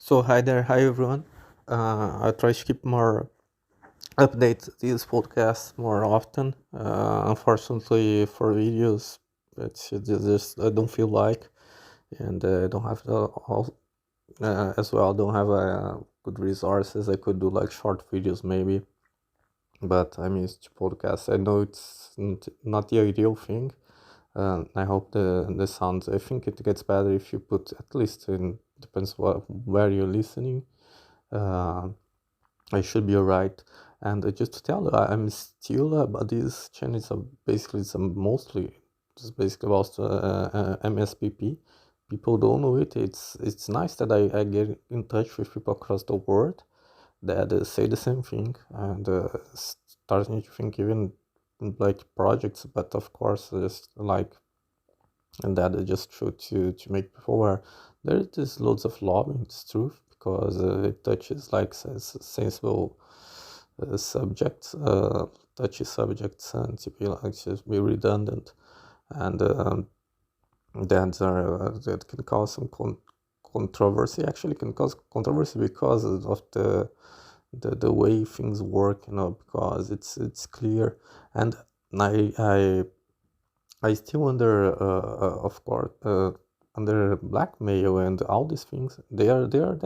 So hi there, hi everyone. I try to keep more updates these podcasts more often. Unfortunately, for videos, it's just I don't feel like, and I don't have all as well. Don't have good resources. I could do like short videos maybe, but I'm used to podcasts. I know it's not the ideal thing. I hope the sound. I think it gets better if you put at least in depends where you're listening. Uh, I should be alright. And just to tell you, I'm still about these channels are basically some mostly just basically about MSPP. People don't know it. It's nice that I get in touch with people across the world that say the same thing and starting to think even like projects, but of course just like and that is just true to make people aware. There is loads of lobbying, it's true, because it touches like sensible subjects, touchy subjects, and to be like just be redundant, and that can cause some controversy. Actually, can cause controversy because of the way things work, because it's clear, and I I still under, of course, under blackmail and all these things. They are there.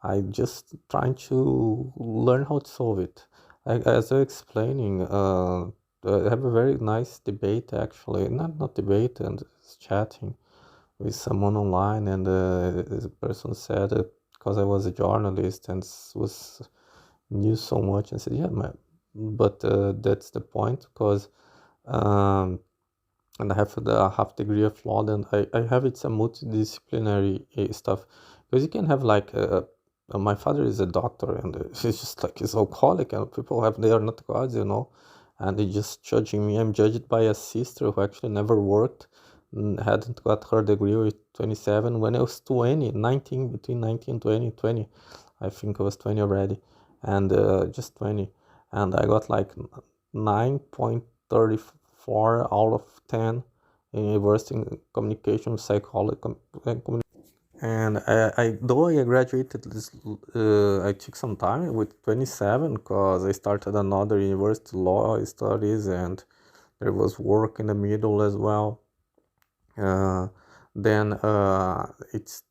I just trying to learn how to solve it. As I explaining, I have a very nice debate actually, not debate and chatting with someone online, and the person said because I was a journalist and was knew so much and said, yeah, but that's the point because. Um, and I have the half degree of law, and I have it's a multidisciplinary stuff because you can have like my father is a doctor and he's just like he's alcoholic and people have they are not gods, and they just judging me. I'm judged by a sister who actually never worked, hadn't got her degree with 27 when I was 20, 19, between 19 and 20. I think I was 20 already, and just 20, and I got like 9.34 out of 10 in university in communication psychology. And though I graduated this, I took some time with 27 because I started another university law studies and there was work in the middle as well. Uh, then it's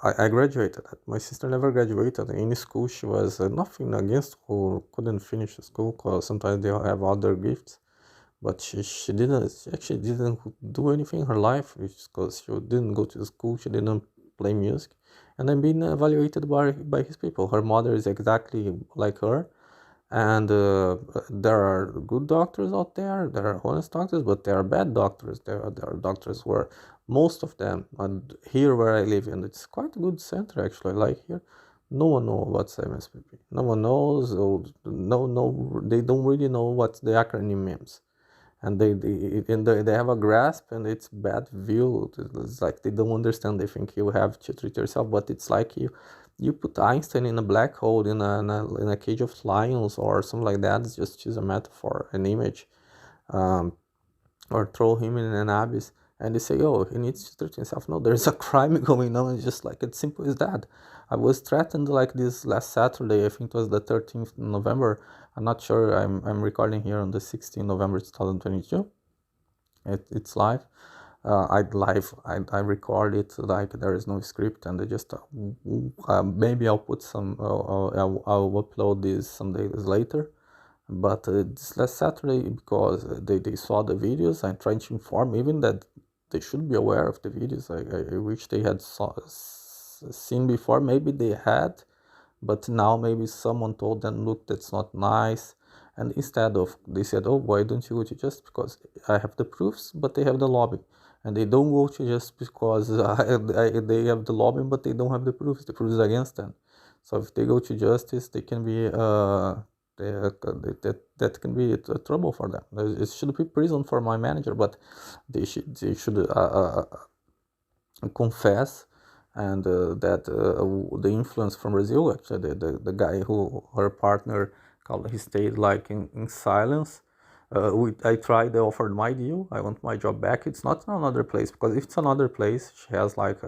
I graduated. My sister never graduated. In school, she was nothing against who couldn't finish school because sometimes they have other gifts. But she didn't. She actually didn't do anything in her life because she didn't go to school. She didn't play music, and I'm being evaluated by his people. Her mother is exactly like her, and there are good doctors out there. There are honest doctors, but there are bad doctors. There are doctors where most of them, and here where I live, and it's quite a good center actually. Like here, no one knows what's MSPP. No one knows. No, they don't really know what the acronym means, and they have a grasp, and it's bad view. It's like they don't understand. They think you have to treat yourself, but it's like you put Einstein in a black hole in a cage of lions or something like that. It's just use a metaphor, an image, um, or throw him in an abyss, and they say, oh, he needs to treat himself. No, there's a crime going on. It's just like it's simple as that. I was threatened like this last Saturday. I think it was the 13th November. I'm not sure. I'm recording here on the 16th November 2022. It's live. I record it like there is no script, and I just maybe I'll put some I'll upload this some days later. But this last Saturday, because they saw the videos, I'm trying to inform even that they should be aware of the videos. I wish they had seen before. Maybe they had, but now maybe someone told them, look, that's not nice. And instead of, they said, oh, why don't you go to just because I have the proofs, but they have the lobby. And they don't go to just because they have the lobby, but they don't have the proofs against them. So if they go to justice, they can be, that can be a trouble for them. It should be prison for my manager, but they should confess, and that the influence from Brazil, actually the guy who her partner called, he stayed like in silence. I tried, they offered my deal. I want my job back. It's not another place, because if it's another place, she has like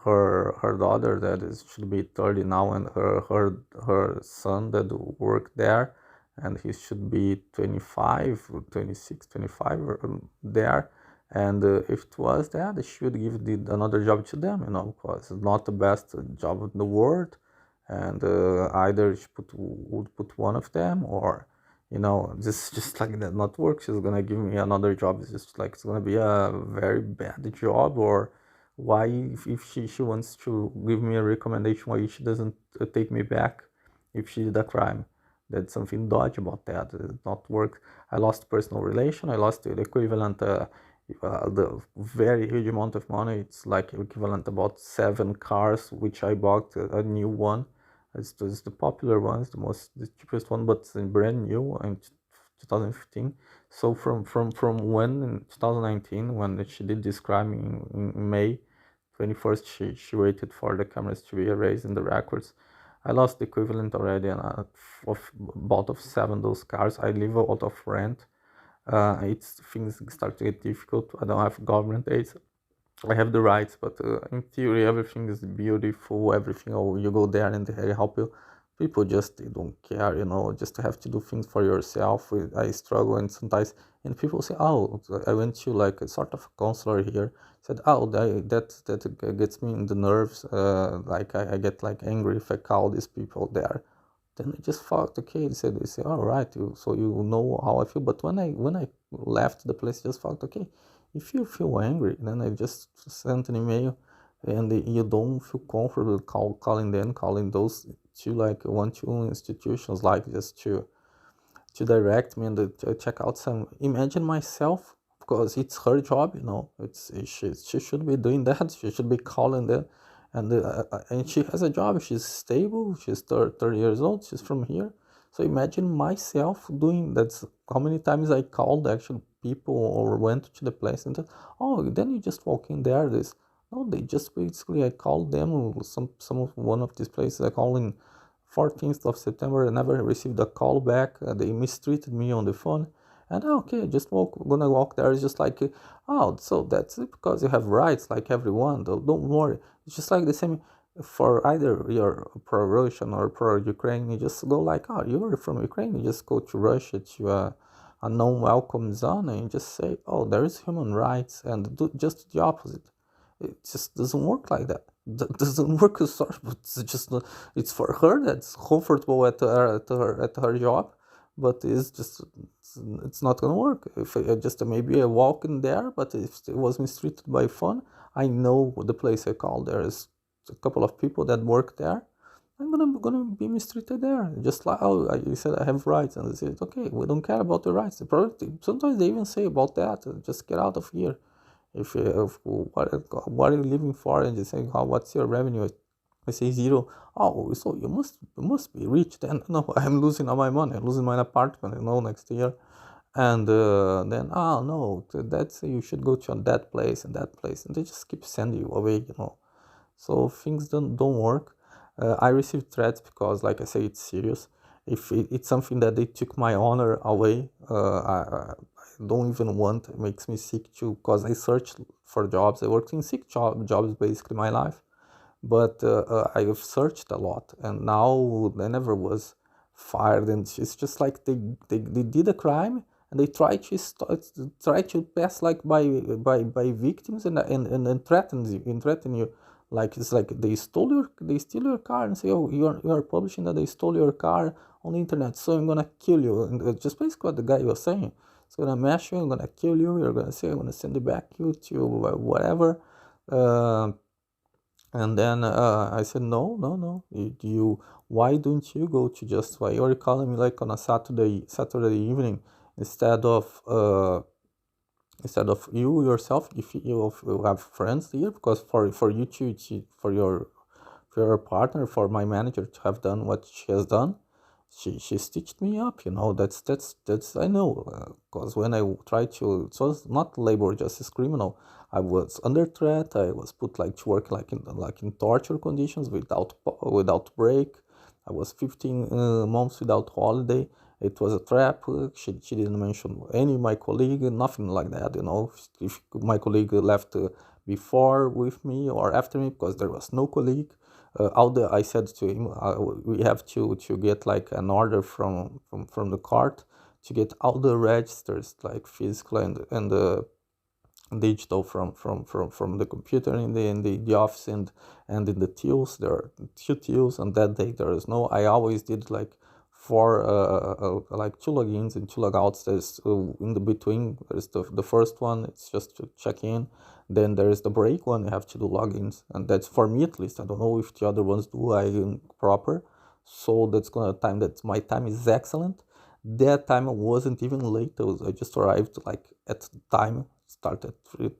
her daughter that is should be 30 now, and her son that work there, and he should be 25, 26, 25 there. And if it was that, they should give another job to them, because it's not the best job in the world. And either she would put one of them, or just like that not work. She's gonna give me another job. It's just like it's gonna be a very bad job. Or why, if she wants to give me a recommendation, why she doesn't take me back if she did a crime? That's something dodgy about that. It not work. I lost personal relation. I lost the equivalent, the very huge amount of money. It's like equivalent about 7 cars, which I bought a new one. It's the popular one, it's the cheapest one, but it's brand new in 2015. So from when in 2019, when she did this crime in May 21st, she waited for the cameras to be erased in the records. I lost the equivalent already of about of 7 those cars. I live out of rent. It's things start to get difficult. I don't have government aid. I have the rights, but in theory, everything is beautiful. Everything, oh, you go there and they help you. People just they don't care, just have to do things for yourself. I struggle, and sometimes, and people say, oh, I went to like a sort of a counselor here. Said, oh, that gets me in the nerves. Like I get like angry if I call these people there. Then I just thought, okay, they say, all right, so you know how I feel. But when I left the place, I just thought, okay, if you feel angry, then I just sent an email, and you don't feel comfortable calling those to like one-to-one institutions, like just to direct me and to check out some. Imagine myself, because it's her job, she should be doing that. She should be calling them, and she has a job. She's stable. She's 30 years old. She's from here. So imagine myself doing that's how many times I called actual people or went to the place and said, oh, then you just walk in there. This no, they just basically I called them some of one of these places. I called in 14th of September. I never received a call back. They mistreated me on the phone. And okay, just gonna walk there. It's just like, oh, so that's it because you have rights like everyone. Don't worry. It's just like the same for either you're pro-Russian or pro-Ukraine. You just go like, oh, you're from Ukraine. You just go to Russia to a non-welcome zone and you just say, oh, there is human rights, and do just the opposite. It just doesn't work like that. That doesn't work. Sorry, but it's just not, it's for her that's comfortable at her job, but it's not gonna work. If I just maybe I walk in there, but if it was mistreated by phone, I know the place I call. There is a couple of people that work there. I'm gonna be mistreated there. Just like, oh, you said I have rights, and they said, okay, we don't care about the rights. Sometimes they even say about that, just get out of here. If what are you living for? And they say, oh, what's your revenue? I say 0. Oh, so you must be rich then. No, I'm losing all my money. I'm losing my apartment, next year. And then, oh no, that's you should go to that place and that place, and they just keep sending you away. So things don't work. I received threats because, like I say, it's serious. If it's something that they took my honor away, I don't even want. It makes me sick too, because I searched for jobs. I worked in 6 jobs basically my life, but I have searched a lot, and now I never was fired. And it's just like they did a crime, and they try to pass like by victims, and threaten you, like it's like they steal your car and say, oh, you are publishing that they stole your car on the internet, so I'm gonna kill you. And just basically what the guy was saying. It's gonna mash you, I'm gonna kill you, you're gonna say I'm gonna send you back to whatever. uh, and then I said, no. Why don't you go to just why you're calling me like on a Saturday evening, instead of you yourself, if you have friends here, because for you for your partner, for my manager to have done what she has done, she stitched me up. That's I know, because when I tried to, it was not labor justice criminal. I was under threat. I was put like to work like in torture conditions without break. I was 15 months without holiday. It was a trap. She didn't mention any of my colleague, nothing like that. If my colleague left before with me or after me because there was no colleague. All the I said to him, we have to get like an order from the cart to get all the registers, like physical and digital from the computer in the office and in the tills. There are 2 tills on that day. There is no, I always did like 4 like 2 logins and 2 logouts. There's in the between, there's the first one, it's just to check in. Then there is the break one, you have to do logins, and that's for me at least. I don't know if the other ones do I proper. So that's gonna time that my time is excellent. That time I wasn't even late. I just arrived like at the time. Start at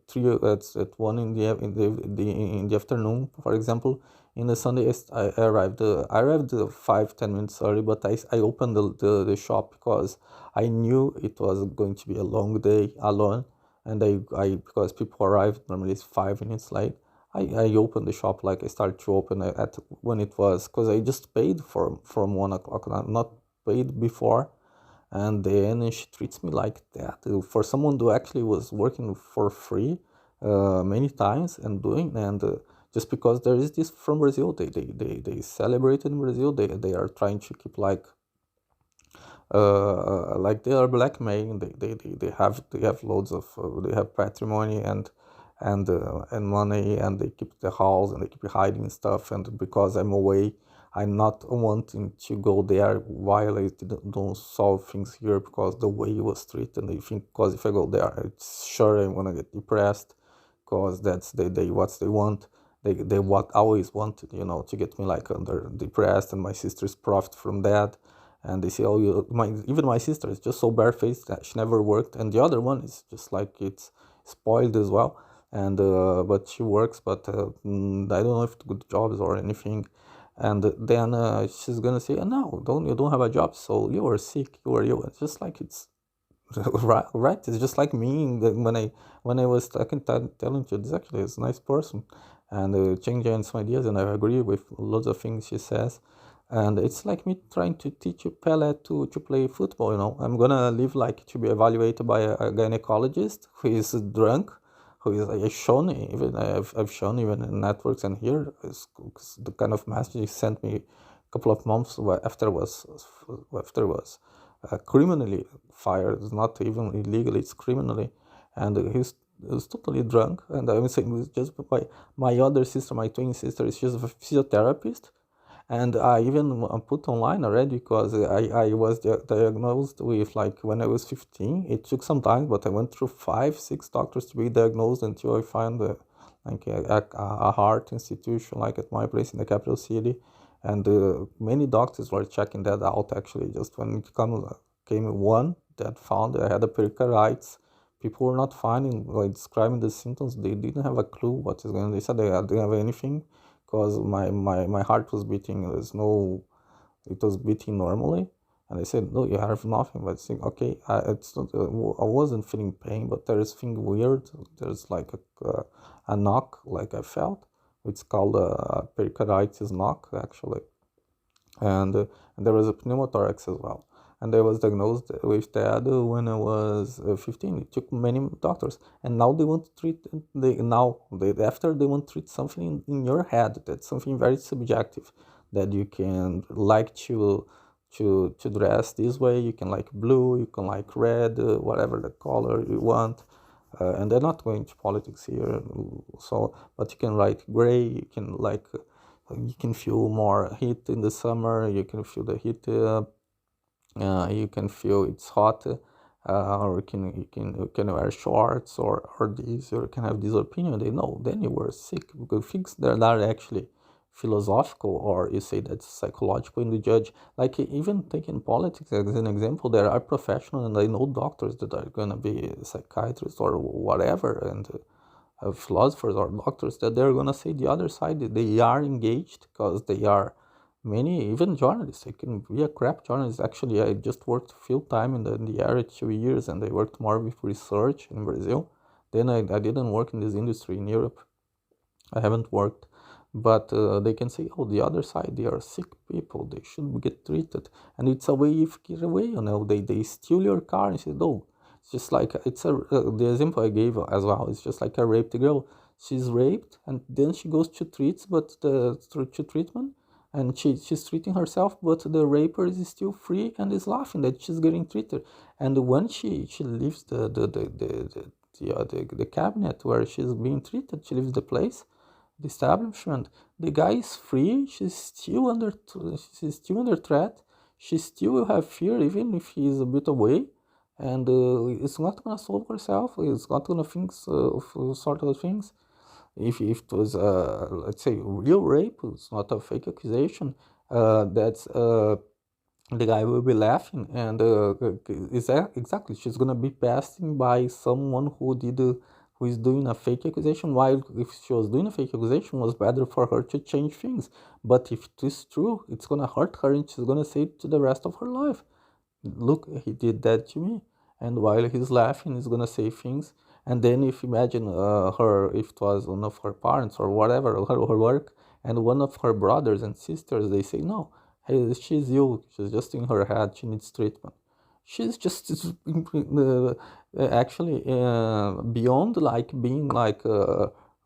three at 1 in the afternoon, for example. In the Sunday, I arrived 5-10 minutes early, but I opened the shop because I knew it was going to be a long day alone, and I because people arrived normally it's 5 minutes late. I opened the shop, like I started to open at when it was, because I just paid from 1 o'clock, not paid before. And then she treats me like that. For someone who actually was working for free many times and doing, and just because there is this from Brazil, they celebrate in Brazil. They are trying to keep like they are blackmailing. They have loads of they have patrimony and money, and they keep the house and they keep hiding stuff. And because I'm away, I'm not wanting to go there while I don't solve things here, because the way it was treated. And I think because if I go there, it's sure I'm gonna get depressed, because that's they what they want. They what always wanted, to get me like under depressed, and my sisters profit from that. And they say, oh, even my sister is just so barefaced that she never worked, and the other one is just like it's spoiled as well. And but she works, but I don't know if it's good jobs or anything. And then she's gonna say, no, you don't have a job, so you are sick, you are ill. It's just like it's right. It's just like me when I was telling you this, actually is a nice person, and changing some ideas, and I agree with lots of things she says. And it's like me trying to teach you Pele to play football. I'm gonna live like to be evaluated by a gynecologist who is drunk, who is I've shown even in networks, and here is the kind of message he sent me a couple of months after was criminally fired. It's not even illegally, it's criminally. And he's totally drunk. And I'm saying it's just my other sister, my twin sister, is just a physiotherapist. And I even put online already, because I was diagnosed with, like, when I was 15. It took some time, but I went through 5-6 doctors to be diagnosed until I found like a heart institution, like at my place in the capital city. And many doctors were checking that out, actually. Just when it came one that found I had a pericarditis, people were not finding, like, describing the symptoms. They didn't have a clue what is going on. They said they didn't have anything, because my heart was beating. It was beating normally. And I said, no, you have nothing. But I think, okay, it's not, I wasn't feeling pain, but there is thing weird. There's like a knock, like I felt. It's called a pericarditis knock, actually. And there was a pneumothorax as well. And I was diagnosed with that when I was 15. It took many doctors, and now they want to treat. After they want to treat something in your head. That's something very subjective. That you can like to dress this way. You can like blue. You can like red. Whatever the color you want. And they're not going to politics here. So, but you can like gray. You can like. You can feel more heat in the summer. You can feel the heat. You can feel it's hot, or you can wear shorts or this, or you can have this opinion. They know then you were sick, because things that are actually philosophical, or you say that's psychological in the judge. Like, even taking politics as an example, there are professionals, and I know doctors that are gonna be psychiatrists or whatever, and philosophers or doctors, that they're gonna say the other side. They are engaged because they are many, even journalists. I can be a crap journalist. Actually, I just worked full time in the area 2 years, and I worked more with research in Brazil. Then I didn't work in this industry in Europe. I haven't worked. But they can say, oh, the other side, they are sick people, they should get treated. And it's a way of get away, they steal your car and say, no. It's just like, the example I gave as well, it's just like a raped girl. she's raped, and then she goes to treatment, and she's treating herself, but the raper is still free and is laughing that she's getting treated. And when she leaves the cabinet where she's being treated, she leaves the place, the establishment, the guy is free. She's still under threat. She still will have fear even if he is a bit away, and it's not gonna solve herself. It's not gonna sort of things. If it was let's say real rape, it's not a fake accusation. That's The guy will be laughing, and exactly, she's gonna be passing by someone who is doing a fake accusation, while if she was doing a fake accusation, it was better for her to change things. But if it is true, it's gonna hurt her, and she's gonna say it to the rest of her life. Look, he did that to me. And while he's laughing, he's gonna say things. And then if imagine her, if it was one of her parents or whatever, her work, and one of her brothers and sisters, they say, no, hey, she's ill, she's just in her head, she needs treatment. She's just actually beyond like being like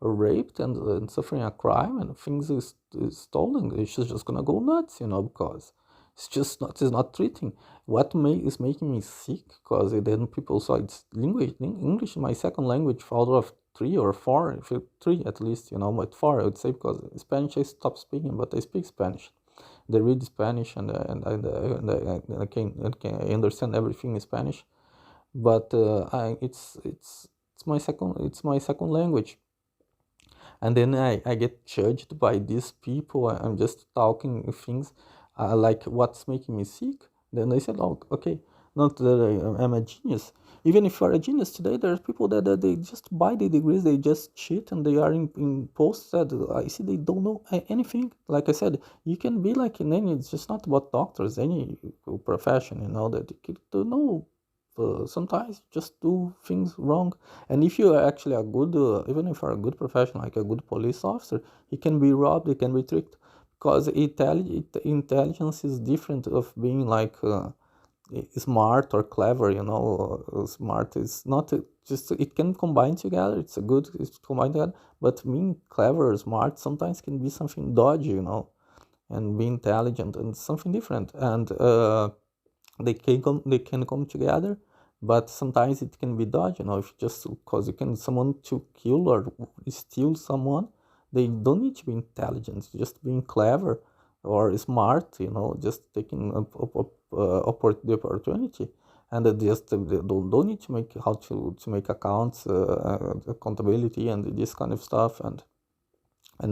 raped and suffering a crime and things is stolen. She's just gonna go nuts, because it's not treating. What is making me sick, because then people saw it's language. English is my second language out of three or four, if three at least, but four I would say, because Spanish I stopped speaking, but I speak Spanish. They read Spanish, and I understand everything in Spanish. But it's my second language. And then I get judged by these people. I'm just talking things like what's making me sick. Then they said, oh, okay, not that I'm a genius. Even if you're a genius today, there's people that they just buy the degrees, they just cheat, and they are in posts that I see they don't know anything. Like I said, you can be like in any, it's just not about doctors, any profession, that you don't know. Sometimes just do things wrong. And if you're actually a good even if you're a good professional, like a good police officer, he can be robbed, he can be tricked, because intelligence is different of being like smart or clever. Smart is not just, it can combine together, it's combined together, but being clever or smart sometimes can be something dodgy, and be intelligent and something different. And they can come together, but sometimes it can be dodgy. If just because you can someone to kill or steal someone, they don't need to be intelligent, just being clever or smart, just taking the opportunity. And they don't need to make how to make accounts, accountability, and this kind of stuff, and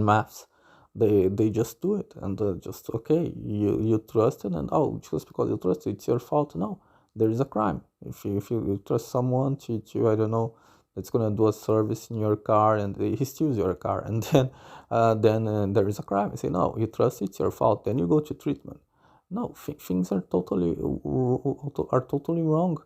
maths. They just do it, and just okay, you trusted, and oh, just because you trusted, it's your fault. No, there is a crime. If you trust someone to I don't know, that's gonna do a service in your car, and he steals your car, and then there is a crime. You say no, you trust, it's your fault. Then you go to treatment. No, things are totally wrong.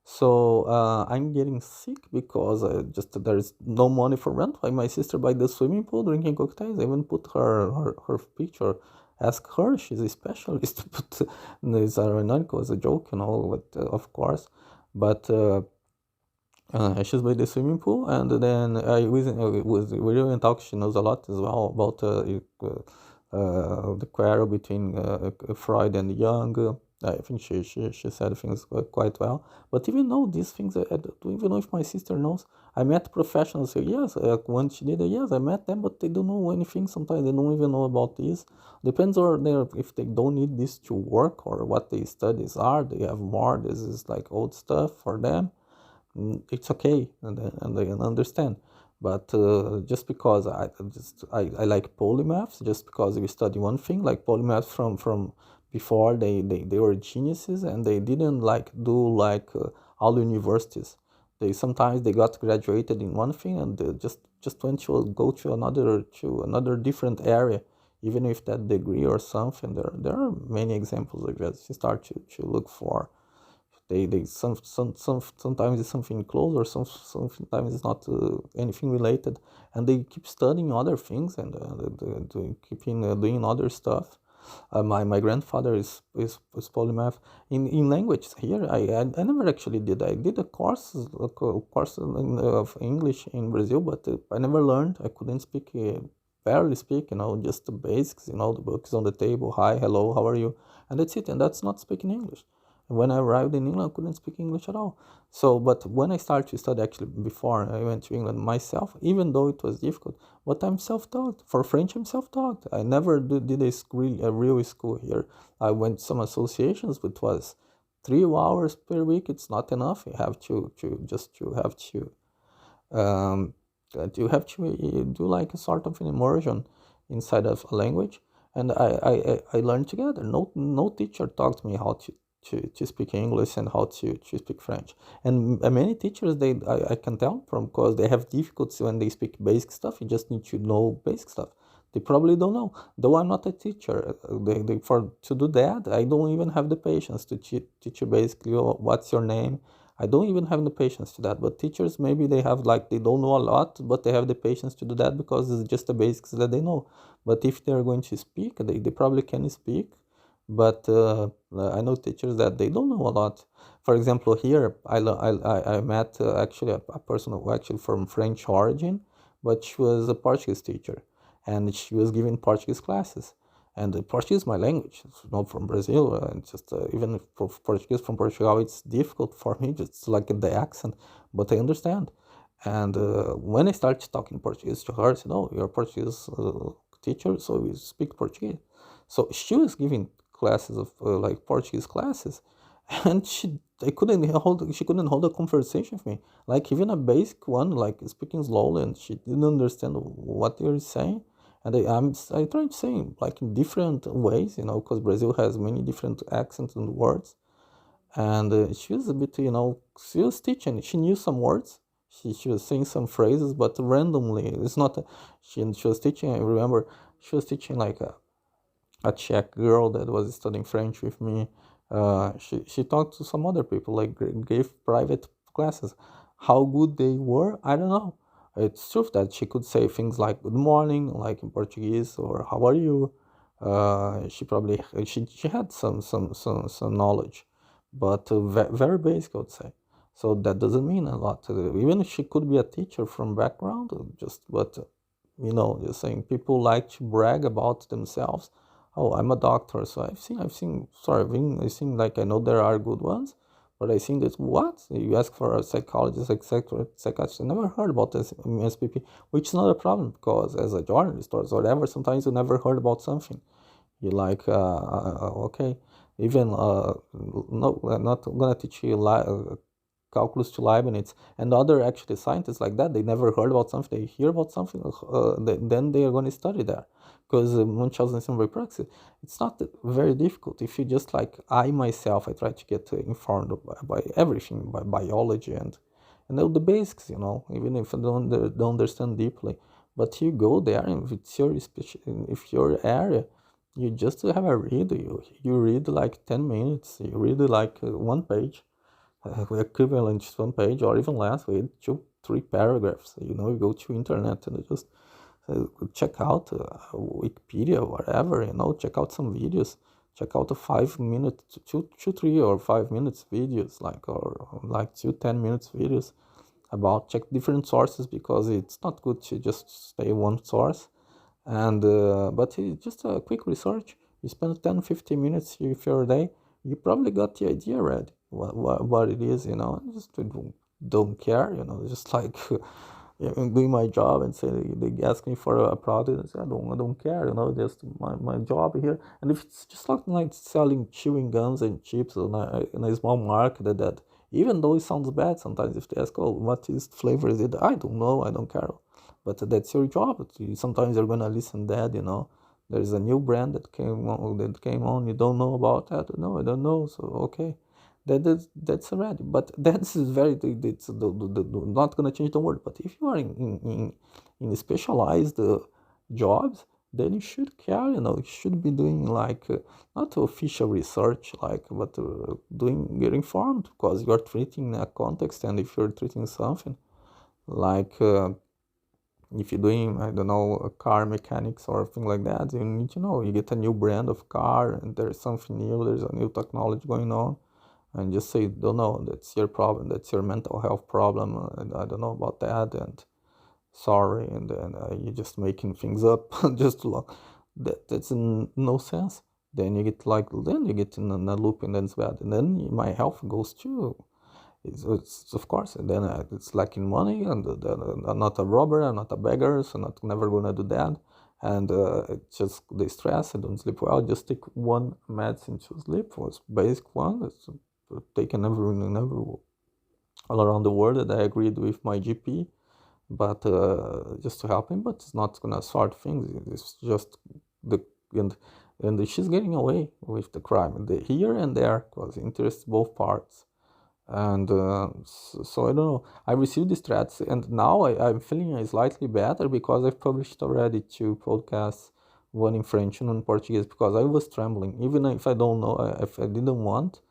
So I'm getting sick because there is no money for rent. Why my sister by the swimming pool drinking cocktails? I even put her picture. Ask her, she's a specialist. But it's ironic, as a joke, but of course. But she's by the swimming pool, and then we didn't talk. She knows a lot as well about the quarrel between Freud and Jung. I think she said things quite well. But even though these things, I don't even know if my sister knows. I met professionals who, yes, when she did it, yes, I met them, but they don't know anything. Sometimes they don't even know about this. Depends on if they don't need this to work, or what their studies are. They have more. This is like old stuff for them. It's okay, and I can understand. But just because I like polymaths, just because we study one thing, like polymaths from before, they were geniuses, and they didn't like do like all universities. They got graduated in one thing, and they just went to go to another different area, even if that degree or something. There are many examples of that. You start to look for. Sometimes it's something close, or sometimes it's not anything related, and they keep studying other things, and keeping doing other stuff. My grandfather is polymath in languages. Here, I never actually did. I did a course of English in Brazil, but I never learned. I couldn't speak, barely speak. Just the basics. The books on the table. Hi, hello, how are you? And that's it. And that's not speaking English. When I arrived in England, I couldn't speak English at all. So, but when I started to study, actually, before I went to England myself, even though it was difficult, but I'm self-taught. For French, I'm self-taught. I never did a real school here. I went to some associations, but it was 3 hours per week. It's not enough. You have um, do like a sort of an immersion inside of a language. And I learned together. No teacher taught me how to speak English and how to speak French. And many teachers, I can tell from, because they have difficulties when they speak basic stuff. You just need to know basic stuff. They probably don't know. Though I'm not a teacher, to do that, I don't even have the patience to teach you basically, what's your name. I don't even have the patience to that. But teachers, maybe they have, like, they don't know a lot, but they have the patience to do that because it's just the basics that they know. But if they're going to speak, they probably can speak. But I know teachers that they don't know a lot. For example, here I met actually a person who actually from French origin, but she was a Portuguese teacher, and she was giving Portuguese classes. And Portuguese is my language. It's not from Brazil, and just even for Portuguese from Portugal, it's difficult for me, just like the accent, but I understand. And when I started talking Portuguese to her, I said, "Oh, you're a Portuguese teacher, so we speak Portuguese." So she was giving classes of like Portuguese classes, and she couldn't hold a conversation with me, like even a basic one, like speaking slowly, and she didn't understand what they were saying. And I tried saying like in different ways, because Brazil has many different accents and words. And she was a bit, she was teaching. She knew some words. She was saying some phrases, but randomly. It's not. She was teaching. I remember she was teaching like a Czech girl that was studying French with me. She talked to some other people, like gave private classes. How good they were, I don't know. It's true that she could say things like "good morning," like in Portuguese, or "how are you." She had some knowledge, but very basic, I would say. So that doesn't mean a lot. Even if she could be a teacher from background, just saying people like to brag about themselves. Oh, I'm a doctor, so I've seen, like, I know there are good ones, but I think that, what? You ask for a psychologist, etc., psychiatrist. I never heard about this SPP, which is not a problem, because as a journalist or whatever, sometimes you never heard about something. You like, okay, even, no, I'm not gonna teach you calculus to Leibniz and other actually scientists like that. They never heard about something. They hear about something, then they are going to study there, because Munchausen syndrome by proxy, it's not very difficult. If you just, like, I myself, I try to get informed by everything, by biology and know the basics, even if I don't understand deeply. But you go there, and if it's if your area, you just have a read. You read like 10 minutes. You read like one page, equivalent to one page, or even less, with 2-3 paragraphs. You go to internet and just check out Wikipedia, whatever. Check out some videos. Check out a 5 minute, 2, 3 or 5 minutes videos, like 2 10 minutes videos about, check different sources, because it's not good to just stay one source. And but it's just a quick research. You spend 10-15 minutes if your day, you probably got the idea already, what it is. Just don't care, just like doing my job, and say they ask me for a product, and say I don't care, just my job here. And if it's just like selling chewing gums and chips in a small market, that even though it sounds bad sometimes, if they ask, "Oh, what is flavor is it?" I don't know, I don't care. But that's your job. Sometimes you're gonna listen that, there's a new brand that came on, you don't know about that. No, I don't know. So okay, that's already. But that's very, it's not gonna change the world. But if you are in specialized jobs, then you should care. You should be doing, like, not official research, like, but get informed, because you're treating a context. And if you're treating something like if you're doing, I don't know, car mechanics or thing like that, you need to know. You get a new brand of car and there's something new, there's a new technology going on, and just say, don't know, that's your problem, that's your mental health problem, and I don't know about that, and sorry, and then you're just making things up just to that's in no sense. Then you get then you get in a loop, and then it's bad, and then my health goes too. It's of course, and then it's lacking money, and I'm not a robber, I'm not a beggar, so I'm not never gonna do that. And it's just the stress, I don't sleep well. Just take one medicine to sleep, was basic one. It's taken every all around the world, and I agreed with my GP, but just to help him. But it's not gonna sort things. It's just the and and she's getting away with the crime, here and there, because it interests both parts. And so I don't know. I received these threats, and now I'm feeling slightly better because I've published already 2 podcasts, one in French and one in Portuguese, because I was trembling. Even if I don't know, if I didn't want,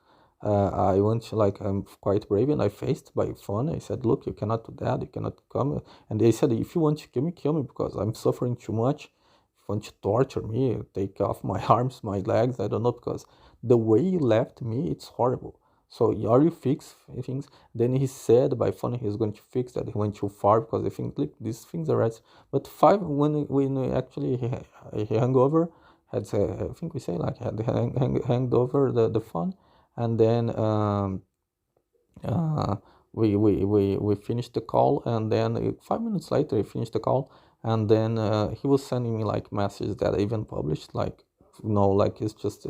I went to, like, I'm quite brave, and I faced by phone. I said, look, you cannot do that, you cannot come. And they said, if you want to kill me, because I'm suffering too much. If you want to torture me, take off my arms, my legs, I don't know, because the way you left me, it's horrible. So are you fix things? Then he said by phone he's going to fix that. He went too far because I think, look, these things are right. But five, when actually he hung over, had I think we say, like, had hanged over the phone, and then uh, we finished the call, and then 5 minutes later he finished the call, and then he was sending me, like, messages that I even published, like, like, it's just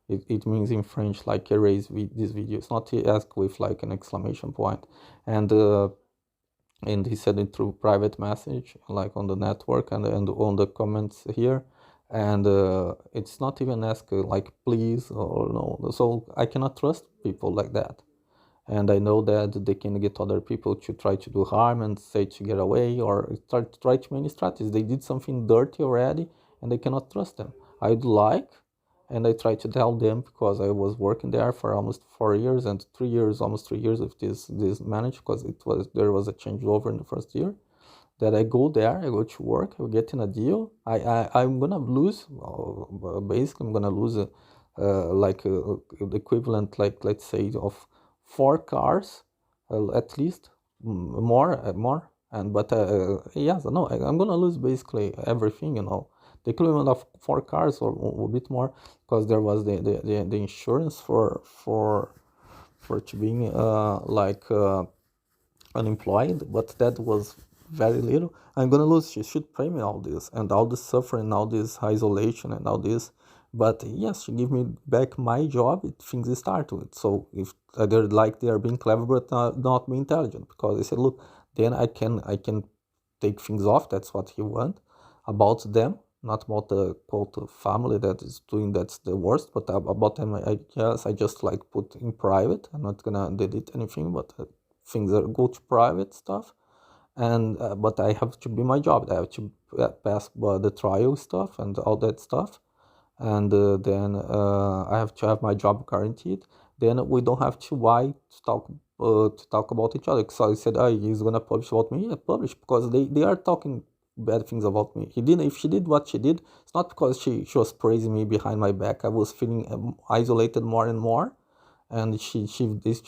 it means in French, like, erase this video. It's not, he asked with, like, an exclamation point, and he said it through private message, like, on the network, and on the comments here. And it's not even ask, like, please or no. So I cannot trust people like that, and I know that they can get other people to try to do harm and say to get away, or try too many strategies. They did something dirty already, and I cannot trust them. I'd like, and I try to tell them, because I was working there for almost 4 years, and 3 years, almost 3 years of this manager, because there was a changeover in the first year, that I go there, I go to work, I get in a deal. I'm gonna lose. Basically, I'm gonna lose like the equivalent, like, let's say, of 4 cars, at least, more. And but yes, no, I'm gonna lose basically everything. The equivalent of 4 cars, or a bit more, because there was the insurance for to being like unemployed, but that was very little. I'm gonna lose. She should pay me all this, and all this suffering, all this isolation, and all this. But yes, she give me back my job. Things start with. So if they're like, they are being clever, but not being intelligent, because they said, look, then I can take things off. That's what he want about them, not about the quote family that is doing, that's the worst, but about them. I guess I just, like, put in private. I'm not gonna delete anything, but things that go to private stuff. And but I have to be my job. I have to pass the trial stuff and all that stuff, and then I have to have my job guaranteed. Then we don't have to why to talk about each other. So I said, oh, he's gonna publish about me. Yeah, publish, because they are talking bad things about me. He didn't. If she did what she did, it's not because she was praising me behind my back. I was feeling isolated more and more, and she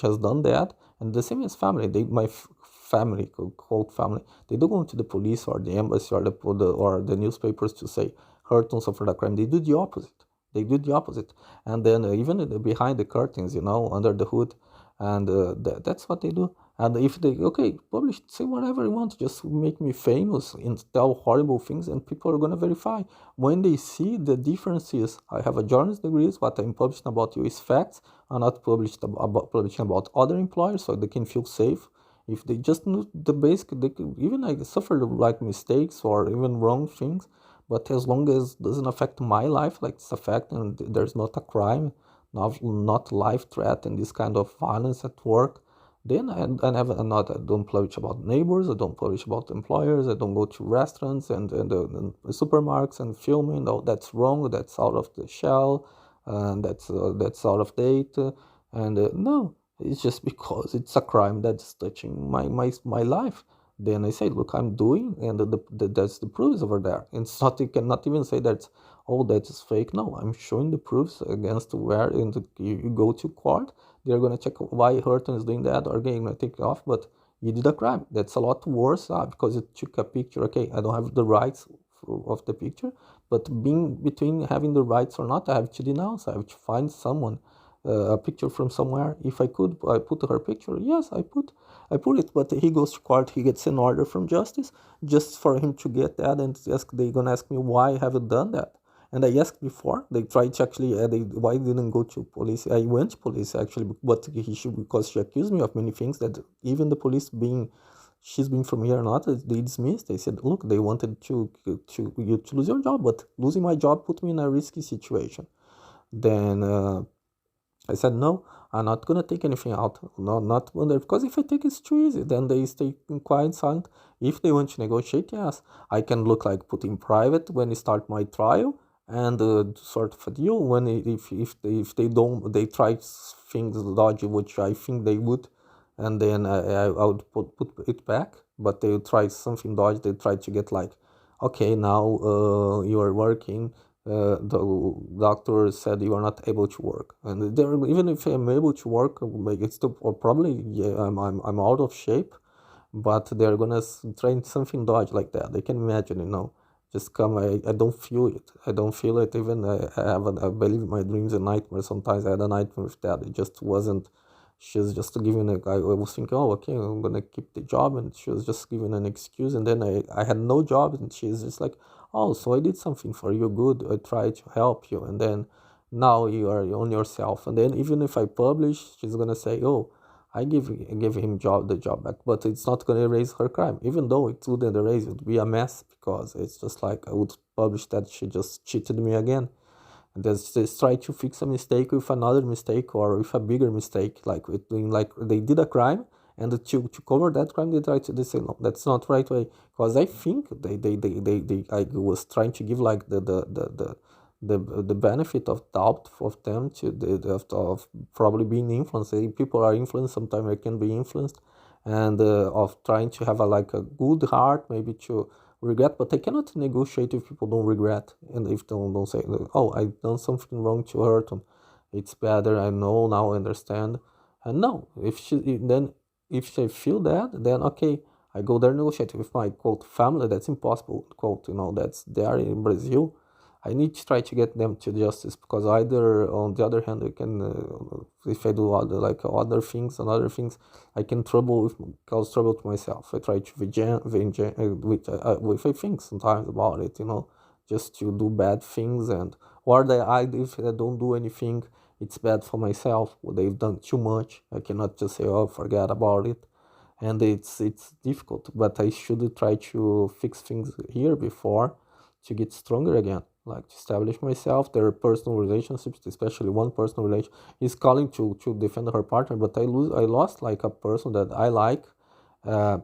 has done that. And the same as family. My family, quote family, they don't go to the police or the embassy or the newspapers to say Hurton suffered a crime. They do the opposite. They do the opposite. And then even behind the curtains, under the hood, and that's what they do. And if they, okay, publish, say whatever you want, just make me famous and tell horrible things, and people are gonna verify. When they see the differences, I have a journalist degree. What I'm publishing about you is facts. I'm not publishing about other employers, so they can feel safe. If they just know the basic, they can, even I suffer, like, mistakes or even wrong things, but as long as it doesn't affect my life, like it's affecting, and there's not a crime, not life threat, and this kind of violence at work, then I never, I don't publish about neighbors, I don't publish about employers, I don't go to restaurants and supermarkets and filming. No, that's wrong, that's out of the shell, and that's out of date, and no, it's just because it's a crime that's touching my life. Then I say, look, I'm doing, and that's the proofs over there. And it's not, you cannot even say that, oh, that is fake. No, I'm showing the proofs against where, and you go to court, they're gonna check why Hurton is doing that, or getting gonna take it off, but you did a crime. That's a lot worse, because you took a picture. Okay, I don't have the rights of the picture, but being between having the rights or not, I have to denounce. I have to find someone, a picture from somewhere. If I could, I put her picture. Yes, I put it. But he goes to court. He gets an order from justice just for him to get that, and they're gonna ask me why I haven't done that. And I asked before. They tried to actually. Why didn't go to police? I went to police actually, but he should, because she accused me of many things that even the police being, she's been from here or not, they dismissed. They said, look, they wanted to lose your job, but losing my job put me in a risky situation. Then I said, no, I'm not gonna take anything out. No, not wonder, because if I take it's too easy. Then they stay quiet, silent. If they want to negotiate, yes, I can look like put in private when I start my trial, and sort of a deal when if they don't, they try things dodgy, which I think they would, and then I would put it back. But they would try something dodgy. They try to get like, okay, now you are working, the doctor said you are not able to work, and there, even if I'm able to work, like it's still, or probably, yeah, I'm out of shape, but they're gonna try something dodge like that. They can imagine, just come. I don't feel it. I don't feel it. Even I believe my dreams and nightmares. Sometimes I had a nightmare with that. It just wasn't. She was just giving I was thinking, oh, okay, I'm gonna keep the job, and she was just giving an excuse, and then I had no job, and she's just like, oh, so I did something for you, good. I tried to help you, and then now you are on yourself. And then even if I publish, she's gonna say, oh, I give him the job back, but it's not gonna erase her crime, even though it wouldn't erase. It would be a mess, because it's just like I would publish that she just cheated me again. And just try to fix a mistake with another mistake, or with a bigger mistake, like with doing, like they did a crime, and to cover that crime, they say, no, that's not right way. Because I think I was trying to give like the benefit of doubt of them, to of probably being influenced. People are influenced, sometimes I can be influenced, and of trying to have like a good heart, maybe to regret. But I cannot negotiate if people don't regret, and if they don't say, oh, I've done something wrong to hurt them. It's better, I know now, I understand. And no, if she feel that, then okay, I go there, negotiate with my, quote, family. That's impossible, quote, that's there in Brazil. I need to try to get them to justice, because either, on the other hand, I can, if I do other things and other things, I can cause trouble to myself. I try to with I think sometimes about it, just to do bad things, and or if I don't do anything, it's bad for myself. They've done too much. I cannot just say, oh, forget about it, and it's difficult. But I should try to fix things here before, to get stronger again, like to establish myself. There are personal relationships, especially one personal relation is calling to defend her partner, but I lost like a person that I like, uh,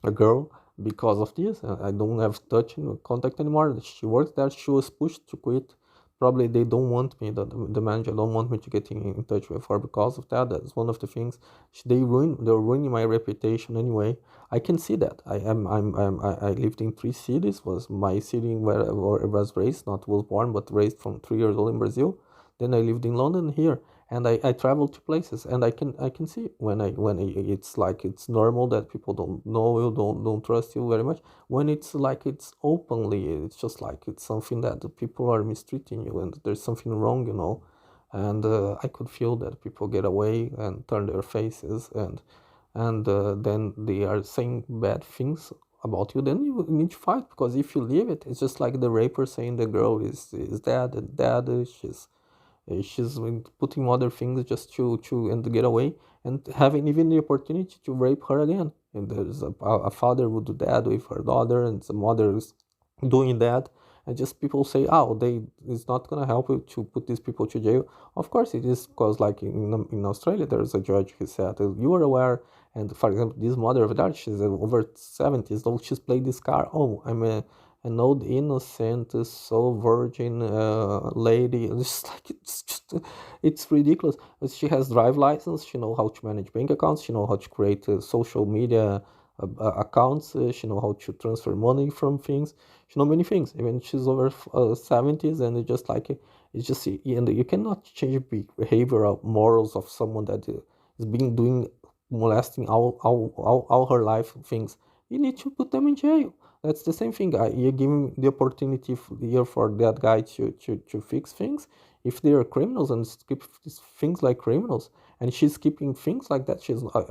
a girl, because of this. I don't have touch and contact anymore. She works there. She was pushed to quit. Probably they don't want me, the manager don't want me to get in touch with her because of that. That's one of the things. They're ruining my reputation anyway. I can see that. I lived in 3 cities. Was my city where I was raised, not was born, but raised from 3 years old in Brazil. Then I lived in London here, and I travel to places, and I can see it's like it's normal that people don't know you, don't trust you very much. When it's like it's openly, it's just like it's something that the people are mistreating you, and there's something wrong, and I could feel that people get away and turn their faces, and then they are saying bad things about you. Then you need to fight, because if you leave it, it's just like the raper saying the girl is dead, and dead, she's putting other things just to and to get away, and having even the opportunity to rape her again. And there's a father would do that with her daughter, and some others doing that. And just people say, oh, it's not gonna help you to put these people to jail. Of course it is, because like in Australia, there's a judge who said, you are aware. And for example, this mother of that, she's over 70s old. She's played this car. Oh, I'm an old innocent, so virgin lady. It's like it's ridiculous. She has drive license. She know how to manage bank accounts. She know how to create social media accounts. She know how to transfer money from things. She know many things. Even she's over 70s, and it's just like it's just and you cannot change behavioral morals of someone that is being doing molesting all her life things. You need to put them in jail. That's the same thing. You're giving the opportunity here for that guy to fix things. If they are criminals and skip things like criminals, and she's keeping things like that,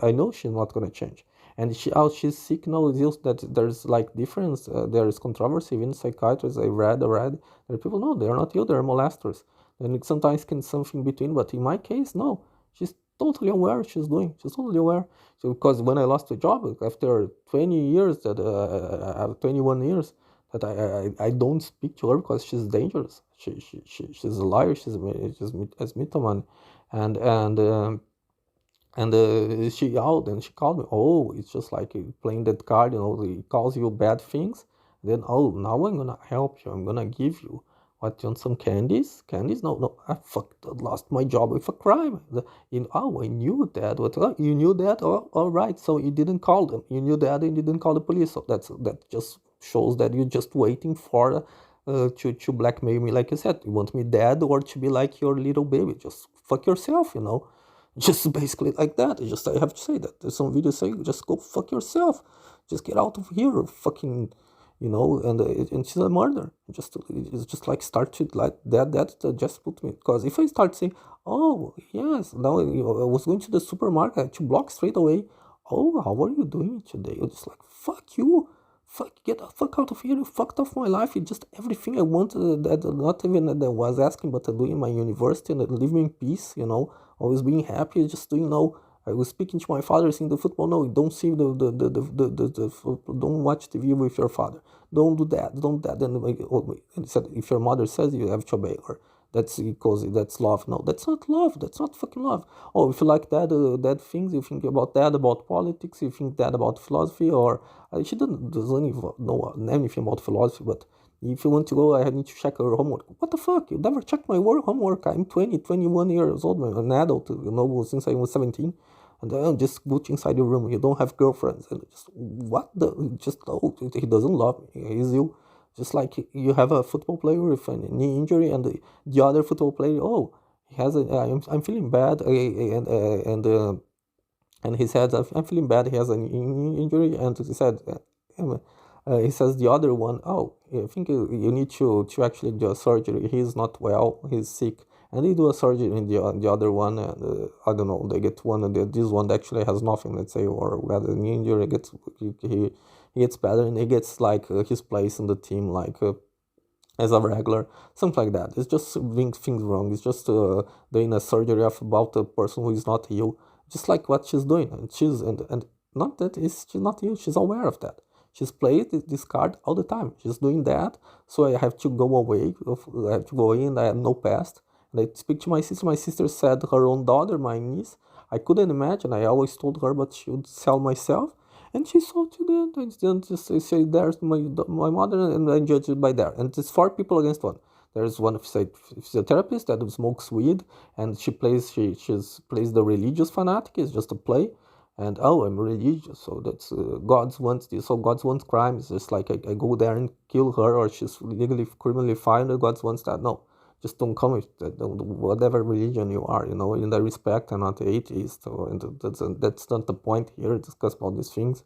I know she's not gonna change. And she's sick now is that there's like difference. There is controversy even psychiatrists. I read. There are people no, they are not ill. They're molesters. And it sometimes can something between. But in my case, no. She's totally aware she's doing. She's totally aware. So because when I lost the job after 20 years, that 21 years, that I don't speak to her because she's dangerous. She's a liar. She's as mythoman, and and. She out and she called me. Oh, it's just like playing that card, he calls you bad things. Then, oh, now I'm gonna help you. I'm gonna give you what you want, some candies? Candies? No, no, I fucked, lost my job with a crime. Oh, I knew that. What? You knew that? Oh, all right. So you didn't call them. You knew that and you didn't call the police. So that just shows that you're just waiting for to blackmail me, like you said. You want me dead or to be like your little baby? Just fuck yourself. Just basically like that. I have to say that. There's some videos saying, just go fuck yourself. Just get out of here, fucking, and she's a murderer. It's just like start to like that just put me, because if I start saying, oh yes, now I was going to the supermarket to block straight away. Oh, how are you doing today? You're just like, fuck you. Get the fuck out of here. You fucked off my life. It's just everything I wanted, that not even that I was asking, but doing my university and leave me in peace. Always being happy, just doing no. I was speaking to my father, seeing the football. No, don't see don't watch TV with your father. Don't do that. Don't that. And he said, if your mother says, you have to obey her. That's because that's love. No, that's not love. That's not fucking love. Oh, if you like that things, you think about that, about politics, you think that about philosophy, or she doesn't even know anything about philosophy, but if you want to go, I need to check your homework. What the fuck? You never checked my homework. I'm 20, 21 years old, I'm an adult, since I was 17. And then just go inside your room. You don't have girlfriends. And just, what the? Just, oh, he doesn't love me. He's you. Just like you have a football player with a knee injury, and the other football player, oh, he has I'm feeling bad, and he said, I'm feeling bad. He has an injury, and he says the other one, oh, I think you need to actually do a surgery. He's not well. He's sick, and they do a surgery in the other one, and I don't know. They get one, and this one actually has nothing. Let's say, or has an injury. He gets better, and he gets like his place in the team, like. As a regular, something like that. It's just doing things wrong. It's just doing a surgery about a person who is not you, just like what she's doing. And and not that is she's not you. She's aware of that. She's played this card all the time. She's doing that. So I have to go away. I have to go in. I have no past. And I speak to my sister. My sister said her own daughter, my niece. I couldn't imagine. I always told her, but she would sell myself. And she saw to the and just say there's my mother, and I judge it by there. And it's four people against one. There's one physiotherapist that smokes weed, and she plays the religious fanatic. It's just a play, and oh, I'm religious, so that's God's wants this. So God's wants crime. It's just like I go there and kill her, or she's legally criminally fined. God's wants that. No, just don't come with that. Whatever religion you are, in the respect. I'm not atheist, so, and that's not the point here. To discuss about these things,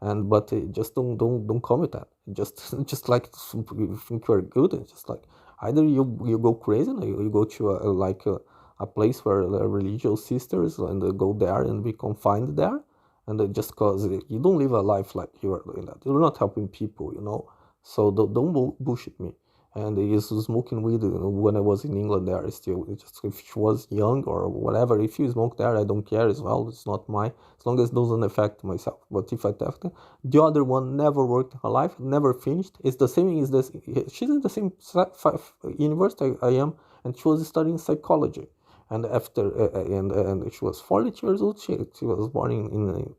and but just don't come with that. Just just like you think you're good, it's just like either you go crazy, and you go to a place where the religious sisters, and go there and be confined there, and just cause you don't live a life like you are doing that. You're not helping people. So don't bullshit me. And he used to smoking weed when I was in England there. Still, just if she was young or whatever, if you smoke there, I don't care as well. It's not my, as long as it doesn't affect myself. But if I affect it, the other one never worked in her life, never finished. It's the same as this. She's in the same university I am, and she was studying psychology. And after and she was 42 years old. She was born in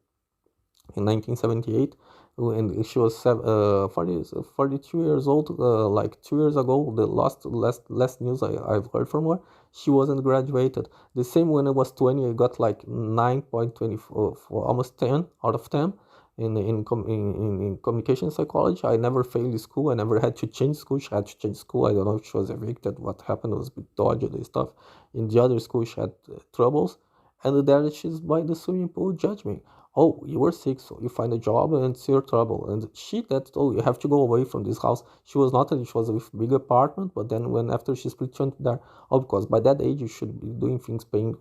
1978, and she was 42 years old. Like 2 years ago, the last news I've heard from her, she wasn't graduated. The same when I was 20, I got like 9.24 for almost 10 out of 10. in communication psychology. I never failed school. I never had to change school. She had to change school. I don't know if she was evicted. What happened was a bit dodgy and stuff. In the other school, she had troubles, and there she's by the swimming pool judge me. Oh, you were sick, so you find a job and it's your trouble. And she that, oh, you have to go away from this house. She was not, she was with big apartment, but then when after she split went there, oh, because by that age you should be doing things, paying.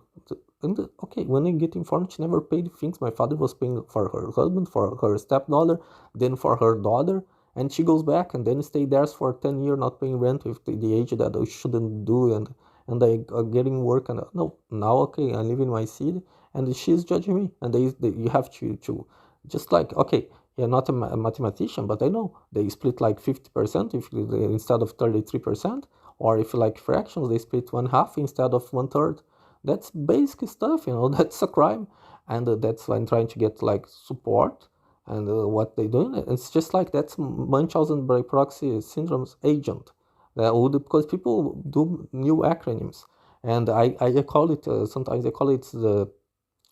And okay, when I get informed, she never paid things. My father was paying for her husband, for her stepdaughter, then for her daughter, and she goes back and then stay there for 10 years not paying rent with the age that I shouldn't do, and I are getting work, and no, now okay, I live in my city, and she's judging me, and you have to just like, okay, you're not a mathematician, but I know they split like 50% if instead of 33%, or if you like fractions, they split one half instead of one third. That's basic stuff, that's a crime, and that's why I'm trying to get like support, and what they doing. It's just like that's Munchausen by proxy syndrome's agent. Because people do new acronyms, and I call it sometimes I call it the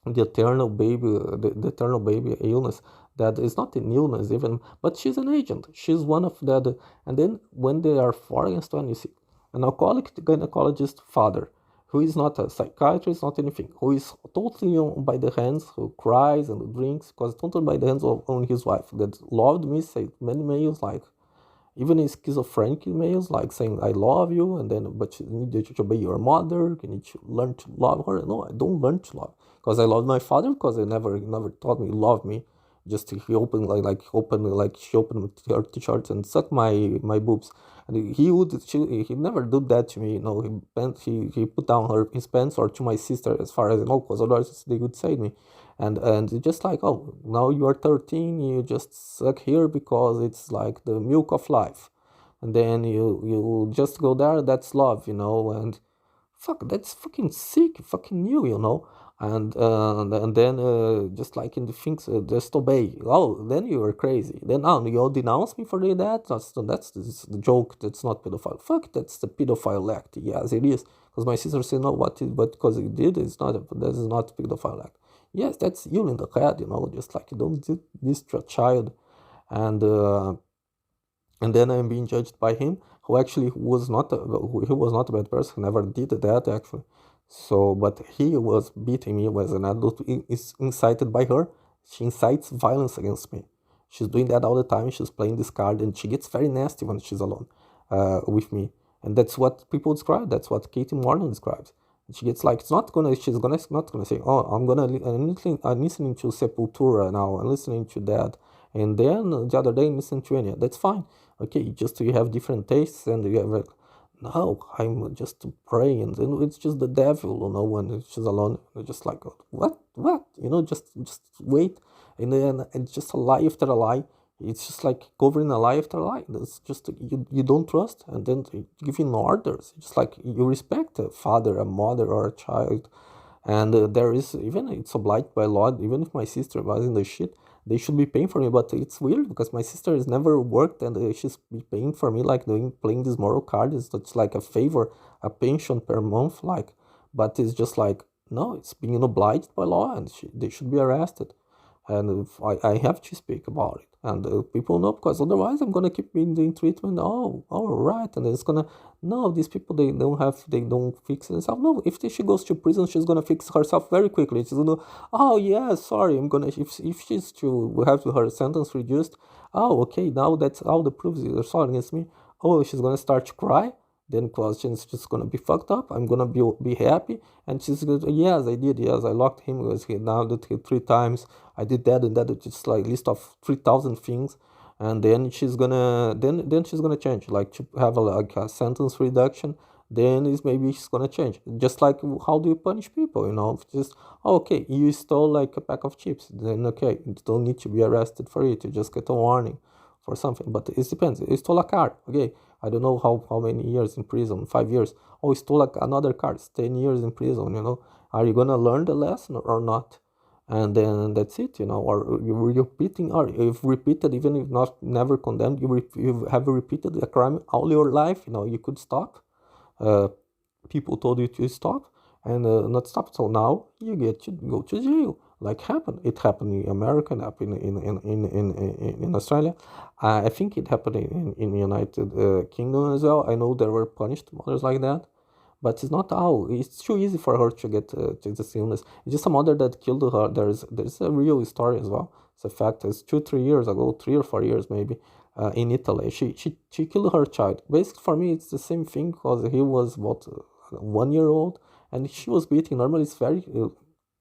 eternal baby, the eternal baby illness. That is not an illness even, but she's an agent. She's one of and then when they are 4 against 1, you see an alcoholic gynecologist father who is not a psychiatrist, not anything, who is totally on by the hands, who cries and drinks, because totally by the hands of on his wife that loved me, say many males like even in schizophrenic emails, like saying "I love you," and then but you need to obey your mother. You need to learn to love her. No, I don't learn to love because I love my father because I never taught me love me. Just he opened like she opened her t-shirts and sucked my boobs, and he never did that to me. He put down his pants or to my sister as far as I know, because otherwise they would say me, and it's just like, oh, now you are 13, you just suck here because it's like the milk of life, and then you just go there, that's love, and fuck, that's fucking sick, fucking new. And then just like in the things, just obey. Oh, then you are crazy. Then you denounce me for doing that. That's the joke. That's not pedophile. Fuck, that's the pedophile act. Yes, it is. Because my sister said no, but because he did, it's not. That is not pedophile act. Yes, that's you in the head. Just like you don't do this to a child, and. And then I'm being judged by him, who actually he was not a bad person, he never did that actually. So, but he was beating me as an adult, is incited by her. She incites violence against me. She's doing that all the time. She's playing this card, and she gets very nasty when she's alone with me. And that's what people describe. That's what Katie Morgan describes. She gets like, it's not gonna. She's not gonna say, "Oh, I'm listening to Sepultura now. I'm listening to that." And then the other day, listen to Enya. That's fine. Okay, just you have different tastes, and you have like, no, I'm just praying, and it's just the devil, when she's alone. Just like, what, just wait, and then it's just a lie after a lie. It's just like covering a lie after a lie. That's just you don't trust, and then giving orders. Just like you respect a father, a mother, or a child, and there is even it's obliged by law. Even if my sister was in the shit, they should be paying for me. But it's weird because my sister has never worked, and she's be paying for me like playing this moral card. It's like a favor, a pension per month, like. But it's just like, no, it's being obliged by law, and they should be arrested. And if I have to speak about it, and people know, because otherwise I'm gonna keep being doing treatment. Oh, all right, and it's gonna, no, these people, they don't fix themselves. No, if she goes to prison, she's gonna fix herself very quickly. She's gonna, oh yeah, sorry, I'm gonna, if she's to have her sentence reduced, oh okay, now that's all the proofs are sorry against me. Oh, she's gonna start to cry. Then questions just gonna be fucked up. I'm gonna be happy, and she's gonna, yes, I did, yes, I locked him because he nailed it 3 times. I did that and that. It's just like list of 3,000 things, and then she's gonna change, like to have like a sentence reduction. Then is maybe she's gonna change. Just like how do you punish people? Just, okay, you stole like a pack of chips. Then okay, you don't need to be arrested for it. You just get a warning for something. But it depends. You stole a car. Okay, I don't know how many years in prison. 5 years. Oh, you stole like another car. It's 10 years in prison. Are you gonna learn the lesson or not? And then that's it. Or you're repeating, or you've repeated, even if not never condemned, you have repeated a crime all your life. You could stop. Uh, People told you to stop, and not stop. So now you get to go to jail. like happened. It happened in America, it happened in Australia. I think it happened in United Kingdom as well. I know there were punished mothers like that, but it's not how. It's too easy for her to get to this illness. It's just a mother that killed her. There's a real story as well. It's a fact. It's 2 3 years ago, 3 or 4 years maybe, in Italy. She killed her child. Basically, for me, it's the same thing because he was about 1 year old, and she was beating. Normally, it's very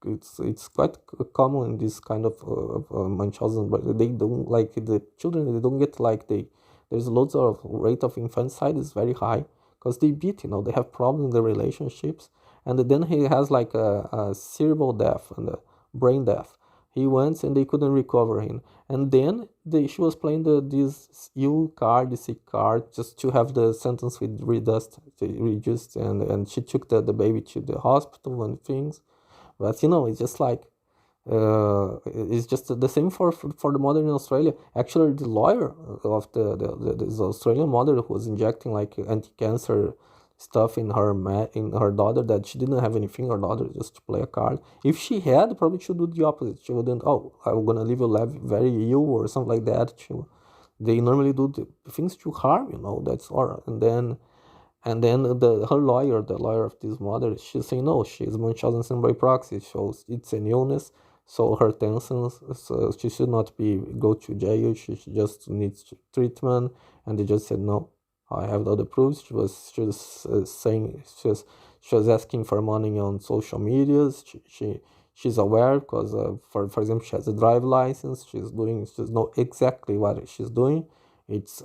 it's quite common in this kind of Munchausen, but they don't like the children. They don't get like they. There's loads of rate of infanticide is very high because they beat. They have problems in the relationships, and then he has like a cerebral death and a brain death. He went and they couldn't recover him, and then she was playing this U card, this C card, just to have the sentence with reduced, and she took the baby to the hospital and things. But it's just like it's just the same for the mother in Australia. Actually, the lawyer of this Australian mother who was injecting like anti-cancer stuff in her daughter that she didn't have anything. Her daughter just to play a card. If she had, probably she would do the opposite. She wouldn't. Oh, I'm gonna leave you very ill or something like that. They normally do the things to harm. That's all. And then her lawyer, the lawyer of this mother, she's saying no, she's Munchausen syndrome by proxy, so it's an illness. So her tensions, so she should not go to jail. She just needs treatment. And they just said no. I have the other proofs. She was saying she was asking for money on social medias. She's aware because for example she has a drive license. She's know exactly what she's doing. It's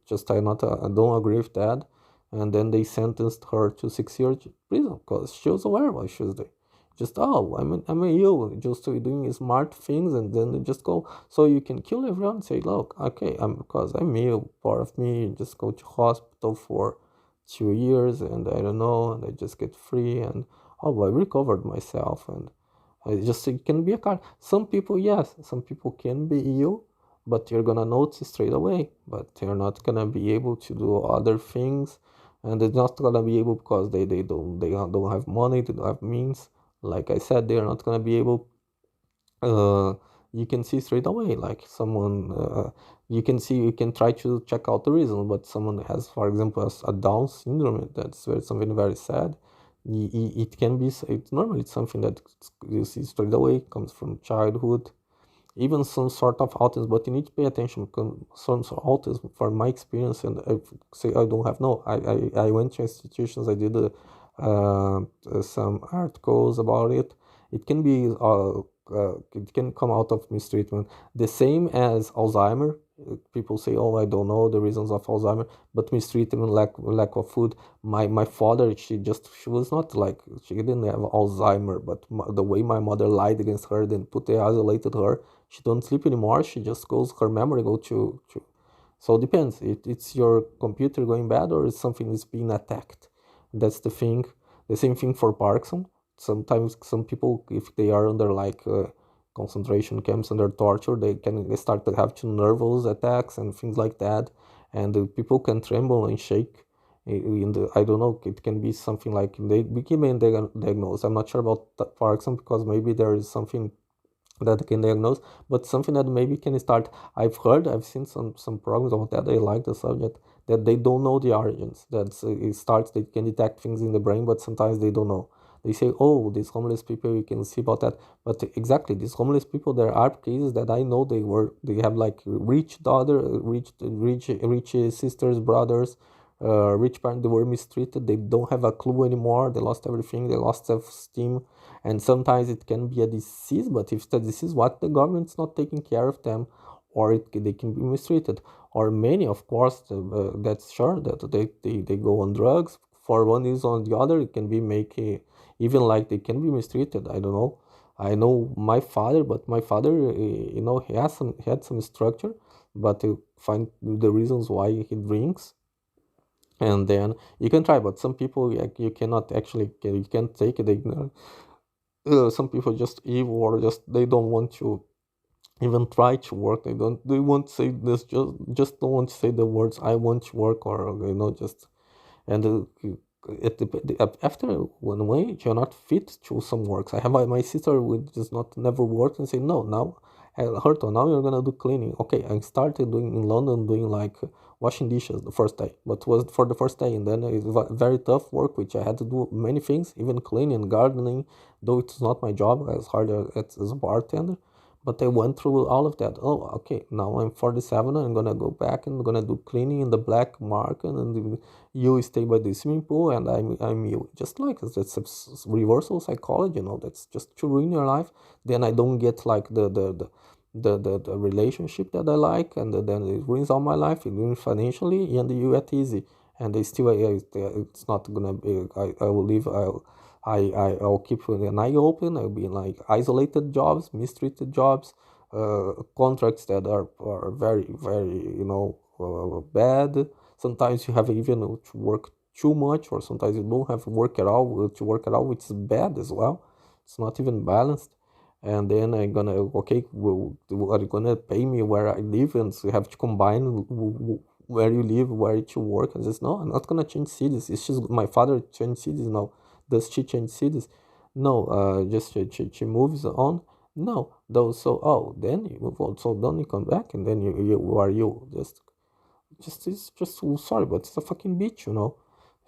just I don't agree with that. And then they sentenced her to 6 years prison because she was aware what she was doing. Just I'm a you just doing smart things, and then they just go. So you can kill everyone and say, look, okay, because I'm you, part of me, just go to hospital for 2 years, and I don't know, and I just get free, and I recovered myself, and it can be a card. Some people, yes, some people can be ill, but you're gonna notice straight away. But they're not gonna be able to do other things, and they're not gonna be able because they don't have money, they don't have means. Like I said, they're not gonna be able. Uh, you can see straight away, like someone. You can try to check out the reason, but someone has, for example, a Down syndrome. That's something very sad. It can be. It's normally it's something that you see straight away comes from childhood, even some sort of autism, but you need to pay attention because some sort of autism, from my experience, and I say I don't have no. I went to institutions. I did some articles about it. It can be it can come out of mistreatment, the same as Alzheimer. People say, "Oh, I don't know the reasons of Alzheimer," but mistreatment, lack of food. My father, she was not like she didn't have Alzheimer, but the way my mother lied against her, then isolated her. She don't sleep anymore. She just goes, her memory go to. So it depends. It's your computer going bad or something is being attacked. That's the thing. The same thing for Parkinson. Sometimes some people, if they are under like concentration camps under torture, they start to have nervous attacks and things like that, and people can tremble and shake. I don't know. It can be something like they became diagnosed. I'm not sure about Parkinson because maybe there is something that can diagnose, but something that maybe can start. I've seen some programs about that. They like the subject that they don't know the origins. It starts. They can detect things in the brain, but sometimes they don't know. They say, "Oh, these homeless people, you can see about that." But exactly, these homeless people, there are cases that I know they have like rich daughter, rich sisters, brothers, rich parents. They were mistreated. They don't have a clue anymore. They lost everything. They lost self-esteem, and sometimes it can be a disease. But if the disease, what the government's not taking care of them, or they can be mistreated, or many, of course, that's sure that they go on drugs for one reason or the other. It can be making even like they can be mistreated. I don't know. I know my father, but my father, he had some structure, but to find the reasons why he drinks, and then you can try. But some people, like, you cannot actually, you can't take it. Some people just evil, or just they don't want to even try to work. They won't say just don't want to say the words I want to work, or just, and after one way you're not fit to some works. I have my sister would just not never work and say no now. Herto, now you're gonna do cleaning. Okay, I started doing in London doing like washing dishes the first day, but was for the first day, and then it was very tough work, which I had to do many things, even cleaning, gardening, though it's not my job as hard as a bartender. But I went through all of that. Oh, okay, now I'm 47. I'm gonna go back and I'm gonna do cleaning in the black market, and you stay by the swimming pool, and I'm you. Just like that's reversal psychology, that's just to ruin your life. Then I don't get like the relationship that I like, and then it ruins all my life. It ruins financially, and you get easy, and they still it's not gonna be. I will leave. I'll keep an eye open. I'll be like isolated jobs, mistreated jobs, contracts that are very very bad. Sometimes you have even to work too much, or sometimes you don't have work at all to work at all, which is bad as well. It's not even balanced. And then I'm gonna okay, are you gonna pay me where I live, and so you have to combine where you live, where you work? And just no, I'm not gonna change cities. It's just my father changed cities now. Does she change cities? No, just she moves on. No, though. So oh, then you move on. So then you come back, and then you who are you? Just it's just so sorry, but it's a fucking bitch.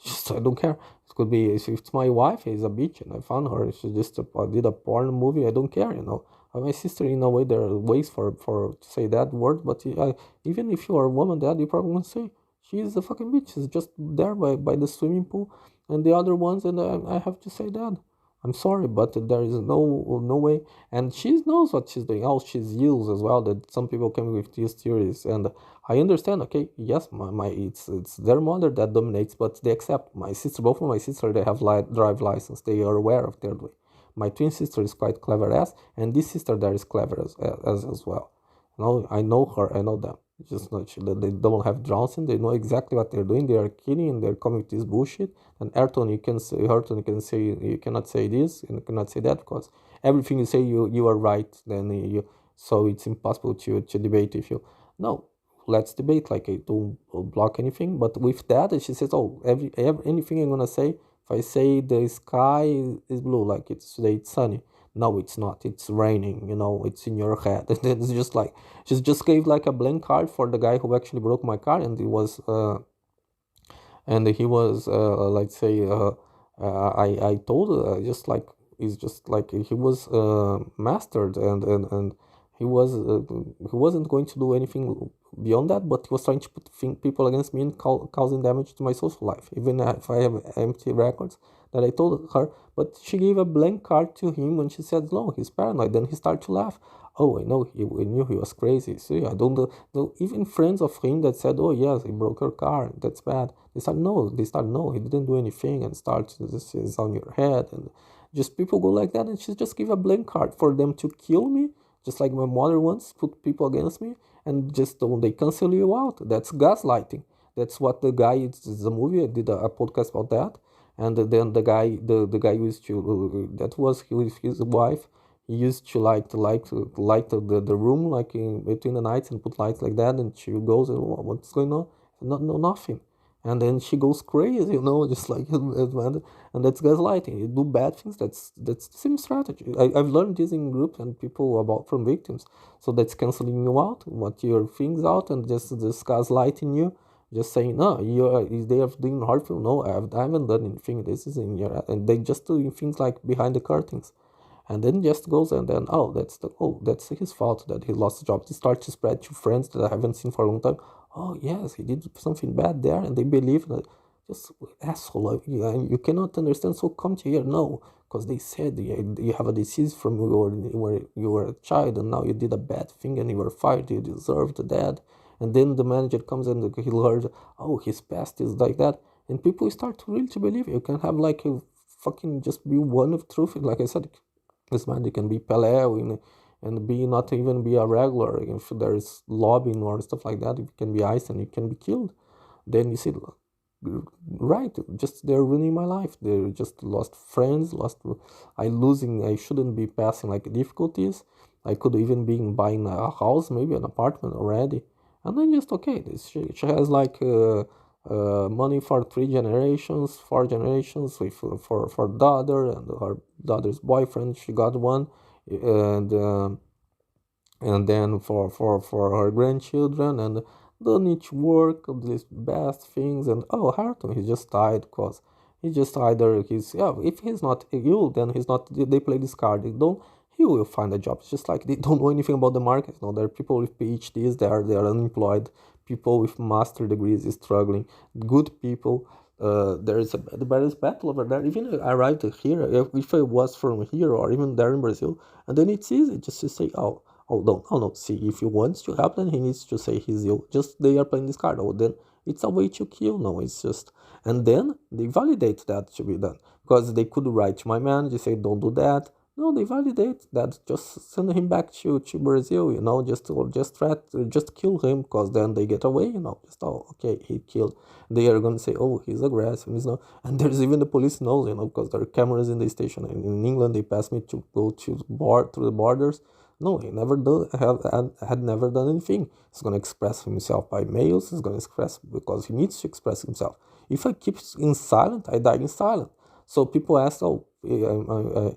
Just I don't care. It could be if it's my wife is a bitch and I found her. She just did a porn movie. I don't care. My sister, in a way, there are ways for to say that word, but even if you are a woman, dad, you probably won't say she's a fucking bitch. She's just there by the swimming pool, and the other ones, and I have to say that. I'm sorry, but there is no way. And she knows what she's doing. Oh, she's used as well. That some people come with these theories, and I understand. Okay, yes, my it's their mother that dominates, but they accept. My sister, both of my sister, they have drive license. They are aware of their way. My twin sister is quite clever and this sister there is clever as well. I know her. I know them. It's just not they don't have Johnson. They know exactly what they're doing. They are kidding and they're coming with this bullshit. And Ayrton, you cannot say this and you cannot say that because everything you say you are right. Then so it's impossible to debate if you no. Let's debate. Like I don't block anything, but with that, she says, "Oh, every anything I'm gonna say. If I say the sky is blue, like it's today it's sunny." No, it's not. It's raining. It's in your head. And it's just like she just gave like a blank card for the guy who actually broke my car, and he was like say I told just like he's just like he was mastered and he wasn't going to do anything beyond that, but he was trying to put people against me and causing damage to my social life, even if I have empty records that I told her. But she gave a blank card to him when she said no, he's paranoid. Then he started to laugh. Oh, I know, we knew he was crazy. See, I don't know. Even friends of him that said, oh yes, he broke her car, that's bad. They start no, he didn't do anything, and start this is on your head, and just people go like that, and she just give a blank card for them to kill me, just like my mother once put people against me, and just don't they cancel you out. That's gaslighting. That's what the guy. It's the movie. I did a podcast about that, and then the guy used to that was his wife. He used to like to light the room like in between the nights and put lights like that, and she goes and what's going on? Not no nothing, and then she goes crazy, just like and that's gaslighting. You do bad things. That's the same strategy. I've learned this in groups and people about from victims. So that's canceling you out, what your things out, and just gaslighting you, just saying no, they are doing harmful. No, I haven't done anything. This is in your, and they just doing things like behind the curtains, and then just goes and then that's his fault that he lost the job. He starts to spread to friends that I haven't seen for a long time. Oh yes, he did something bad there, and they believe that. Just asshole, and you cannot understand. So come to here, no, because they said you have a disease from you were a child, and now you did a bad thing and you were fired. You deserved that. And then the manager comes and he heard, oh, his past is like that, and people start to really to believe you can have like a fucking just be one of truth. Like I said, this man, you can be Pele and be not even be a regular. If there is lobbying or stuff like that, you can be iced and you can be killed. Then you see, right, just they're ruining my life. They just lost friends, I shouldn't be passing like difficulties. I could even be buying a house, maybe an apartment already. And then just okay, she has like money for 3 generations, 4 generations with for daughter and her daughter's boyfriend. She got one, and then for her grandchildren, and don't need to work these best things. And oh, Harton, he just died because he just either he's, yeah, if he's not ill, then he's not, they play this card, they don't, he will find a job. It's just like they don't know anything about the market. You know, there are people with PhDs, they are unemployed, people with master degrees is struggling, good people. There is there is battle over there. Even if I arrived here, if I was from here or even there in Brazil, and then it's easy just to say, oh no, see, if he wants to help, then he needs to say he's ill. Just they are playing this card. Oh, then it's a way to kill. No, it's just, and then they validate that to be done, because they could write to my manager, say don't do that. No, they validate that. Just send him back to Brazil. You know, just threat, just kill him, because then they get away. You know, just, oh, okay, he killed. They are gonna say, oh, he's aggressive. He's not, and there's even the police knows. You know, because there are cameras in the station. And in England, they passed me to go to through the borders. No, he never had never done anything. He's gonna express himself by mails. He's gonna express because he needs to express himself. If I keep in silent, I die in silent. So people ask, oh, in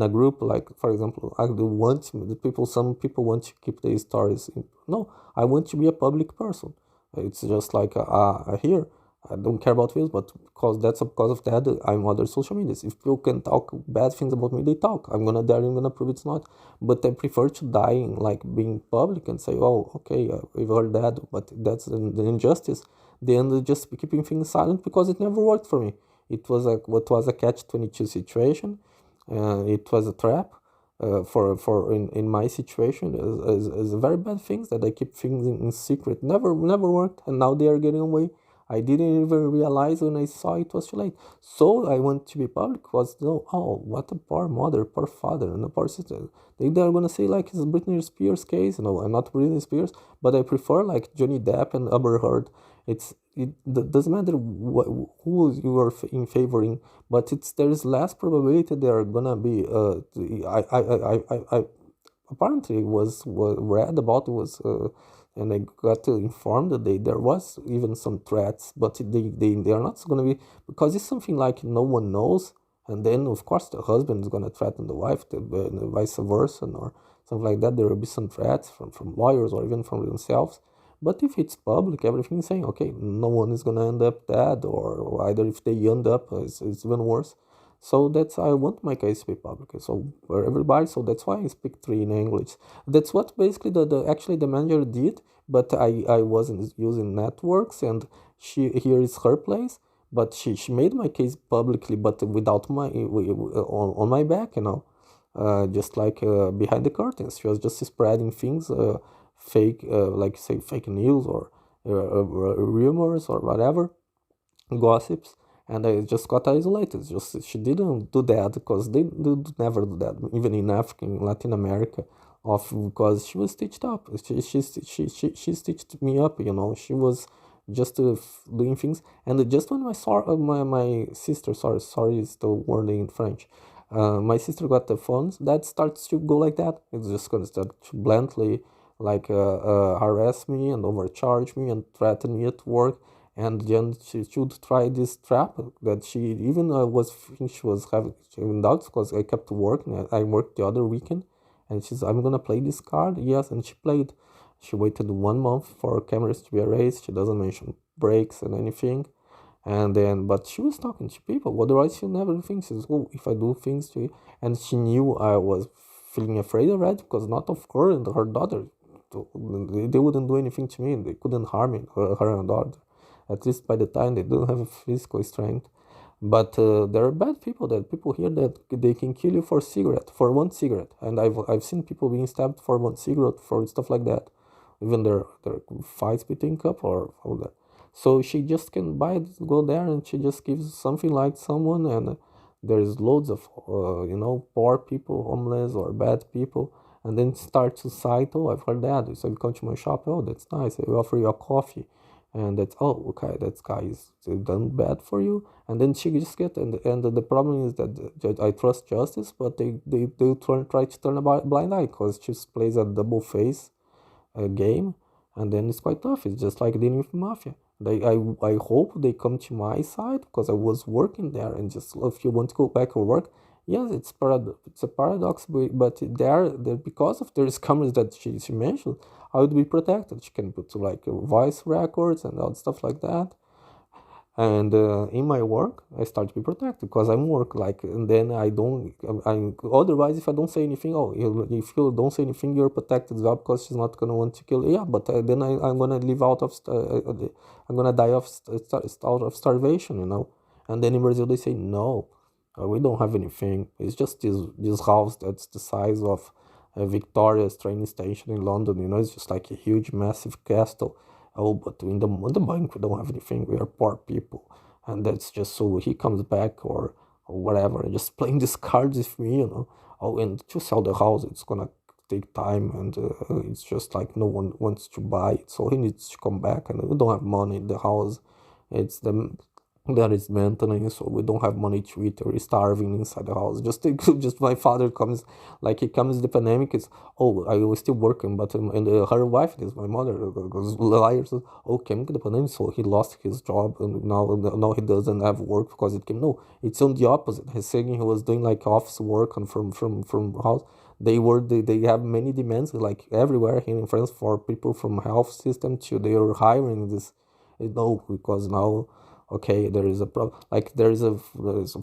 a group, like for example, I do want the people. Some people want to keep their stories. No, I want to be a public person. It's just like here. I don't care about views, but because of that, I'm other social medias. If people can talk bad things about me, they talk. I'm gonna dare, I'm gonna prove it's not. But I prefer to die in like being public and say, oh, okay, we've heard that, but that's the injustice. Then just keeping things silent, because it never worked for me. It was what was a catch-22 situation. It was a trap. For in my situation is very bad things that I keep things in secret. Never worked, and now they are getting away. I didn't even realize when I saw it was too late. So I want to be public because, no, oh, what a poor mother, poor father, and a poor sister. They're gonna say like it's Britney Spears case. I'm not Britney Spears, but I prefer like Johnny Depp and Amber Heard. It doesn't matter who you are in favoring, but there's less probability they are gonna be. I apparently was read about was. And I got informed that there was even some threats, but they are not going to be, because it's something like no one knows, and then of course the husband is going to threaten the wife, and vice versa, or something like that. There will be some threats from lawyers or even from themselves. But if it's public, everything is saying, okay, no one is going to end up dead, or either if they end up, it's even worse. So that's, I want my case to be public. So for everybody, so that's why I speak three in English. That's what basically actually the manager did, but I wasn't using networks, and here is her place. But she made my case publicly, but without my on my back, just like behind the curtains. She was just spreading things, fake, like say fake news or rumors or whatever, gossips, and I just got isolated. Just she didn't do that because they never do that, even in Africa, in Latin America, of because she was stitched up. She stitched me up. She was just doing things. And just when my sister, sorry is the word in French. My sister got the phones that starts to go like that. It's just gonna start to bluntly like harass me and overcharge me and threaten me at work, and then she should try this trap that she even was thinking she was having doubts, because I kept working. I worked the other weekend, and she's, I'm gonna play this card. Yes, and she played. She waited 1 month for cameras to be erased. She doesn't mention breaks and anything. And then, but she was talking to people. Otherwise, she never thinks, oh, if I do things to you. And she knew I was feeling afraid of it, because not of her and her daughter. They wouldn't do anything to me. They couldn't harm me, her and daughter. At least by the time they don't have physical strength. But there are bad people. That people here that they can kill you for one cigarette, and I've seen people being stabbed for one cigarette, for stuff like that. Even there fights between couple or all that. So she just can go there, and she just gives something like someone, and there's loads of poor people, homeless or bad people, and then start to cite, oh, I've heard that. So you come to my shop, oh, that's nice. I offer you a coffee, and that's, oh, okay, that guy is done bad for you. And then she just get, and the problem is that I trust justice, but they try to turn a blind eye, because she plays a double face game, and then it's quite tough. It's just like dealing with mafia. I hope they come to my side because I was working there, and just if you want to go back or work, yes, it's a paradox, but there because of the scammers that she mentioned, I would be protected. She can put like voice records and all stuff like that. And in my work I start to be protected because I'm work like, and then I don't I otherwise if I don't say anything, oh, if you don't say anything, you're protected well because she's not gonna want to kill you. Yeah, but then I'm gonna live out of I'm gonna die of out of starvation, you know. And then in Brazil they say no, we don't have anything, it's just this house that's the size of Victoria's train station in London, you know. It's just like a huge massive castle. Oh, but in the bank we don't have anything. We are poor people, and that's just so he comes back or whatever, and just playing these cards with me, you know. Oh, and to sell the house, it's gonna take time, and it's just like no one wants to buy it, so he needs to come back, and we don't have money in the house. It's the that is maintenance, so we don't have money to eat, or we're starving inside the house. Just just my father comes, like he comes the pandemic is, oh, I was still working, but and her wife is my mother goes liars. Oh, came the pandemic, so he lost his job, and now he doesn't have work because it came. No, it's on the opposite. He's saying he was doing like office work and from house. They have many demands like everywhere here in France for people from health system to they are hiring this, you know, because now, okay, there is a problem, like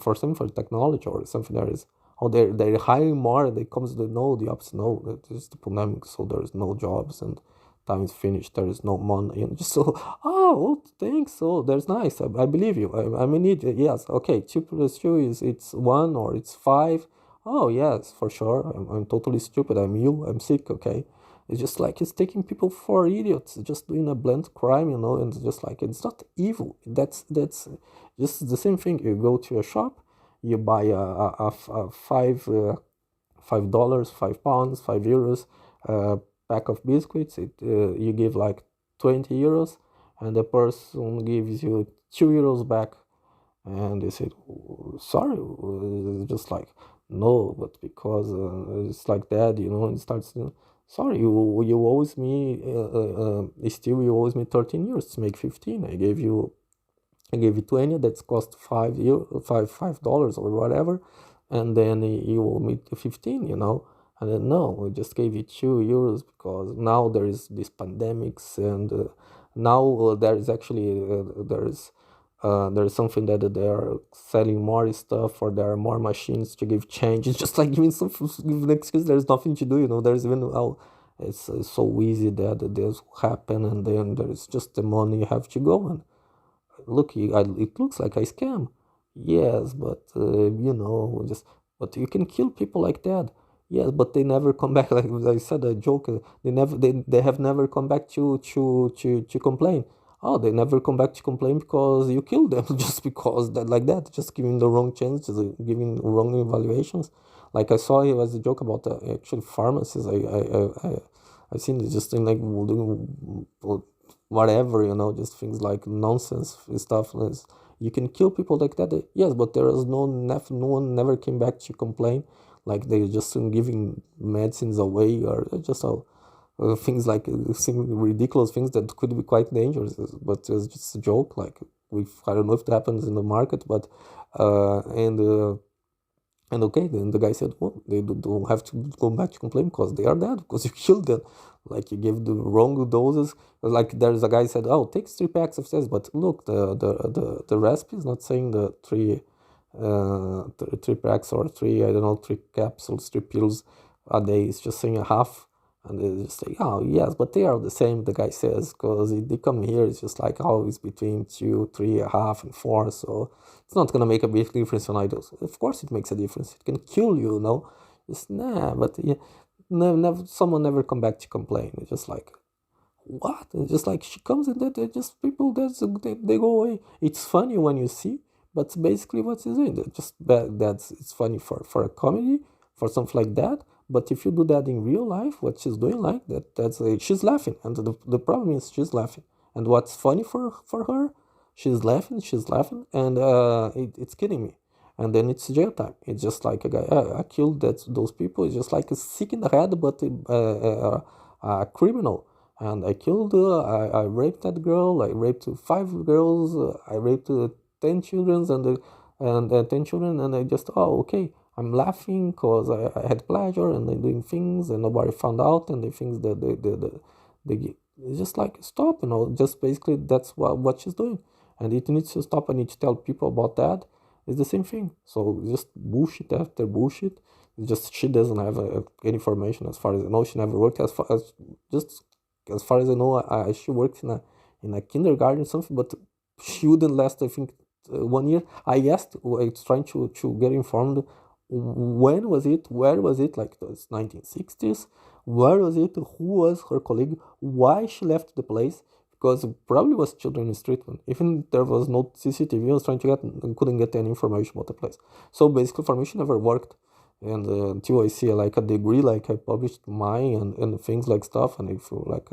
for some for technology or something, there is, oh, they're hiring more, they comes to know the opposite. No, that is the pandemic, so there is no jobs and time is finished, there is no money, and just so, oh, thanks, so there's nice, I believe you, I mean it, yes, okay, 2 plus 2 is it's 1 or it's 5. Oh yes, for sure, I'm totally stupid, I'm you, I'm sick, okay. It's just like it's taking people for idiots, just doing a blunt crime, you know, and it's just like it's not evil. That's just the same thing. You go to a shop, you buy a $5, £5, €5, pack of biscuits. You give like €20, and the person gives you €2 back, and they said, "Oh, sorry," just like, no, but because it's like that, you know, and starts, sorry, you owes me still you owes me 13 euros to make 15. I gave you 20, that's cost $5 or whatever, and then you owe me 15, you know. And then no, we just gave you €2 because now there is this pandemics, and now there is actually there is something that they are selling more stuff, or there are more machines to give change. It's just like giving some give an excuse. There's nothing to do, you know. There's even, oh, it's so easy that this will happen, and then there is just the money you have to go and look. It looks like a scam, yes, but you know, just, but you can kill people like that. Yes, but they never come back. Like I said, a joke. They have never come back to complain. Oh, they never come back to complain because you killed them, just because that, like that, just giving the wrong chances, giving wrong evaluations. Like I saw it was a joke about actually pharmacies. I seen it just in like doing whatever, you know, just things like nonsense stuff. You can kill people like that. Yes, but there is no one never came back to complain. Like they just giving medicines away, or just things like ridiculous things that could be quite dangerous. But it's just a joke. Like I don't know if it happens in the market, but uh, and. Uh, and okay, then the guy said, well, they don't have to go back to complain because they are dead, because you killed them. Like you gave the wrong doses. Like there's a guy said, oh, take 3 packs of this, but look, the recipe is not saying the 3 packs or three, I don't know, 3 capsules, 3 pills a day. It's just saying a half. And they just say, oh, yes, but they are the same, the guy says, because they come here, it's just like always between 2, 3, a half, and 4. So it's not gonna make a big difference on idols. Of course, it makes a difference. It can kill you, you know. It's nah, but yeah, never, someone never come back to complain. It's just like, what? It's just like she comes and they're just people they go away. It's funny when you see, but basically what she's doing, just that's it's funny for a comedy, for something like that. But if you do that in real life, what she's doing like that, that's she's laughing, and the problem is she's laughing. And what's funny for her, she's laughing, and it's kidding me. And then it's jail time. It's just like a guy, I killed those people. It's just like a sick in the head, but a criminal. and I killed her. I raped that girl. I raped 5 girls. I raped 10 children and 10 children. And I just, oh, okay. I'm laughing because I had pleasure and I'm doing things and nobody found out and they think that they it's just like stop, just basically that's what she's doing, and it needs to stop. I need to tell people about that. It's the same thing. So just bullshit after bullshit. It's just she doesn't have any information as far as I know. She never worked just as far as I know. She worked in a kindergarten or something, but she wouldn't last. I think 1 year. I asked. I was trying to get informed. When was it? Where was it? Like the 1960s? Where was it? Who was her colleague? Why she left the place? Because it probably was children's treatment. Even there was no CCTV, I was trying to get and couldn't get any information about the place. So basically, for me, she never worked. And until I see like a degree, like I published mine and things like stuff, and if you like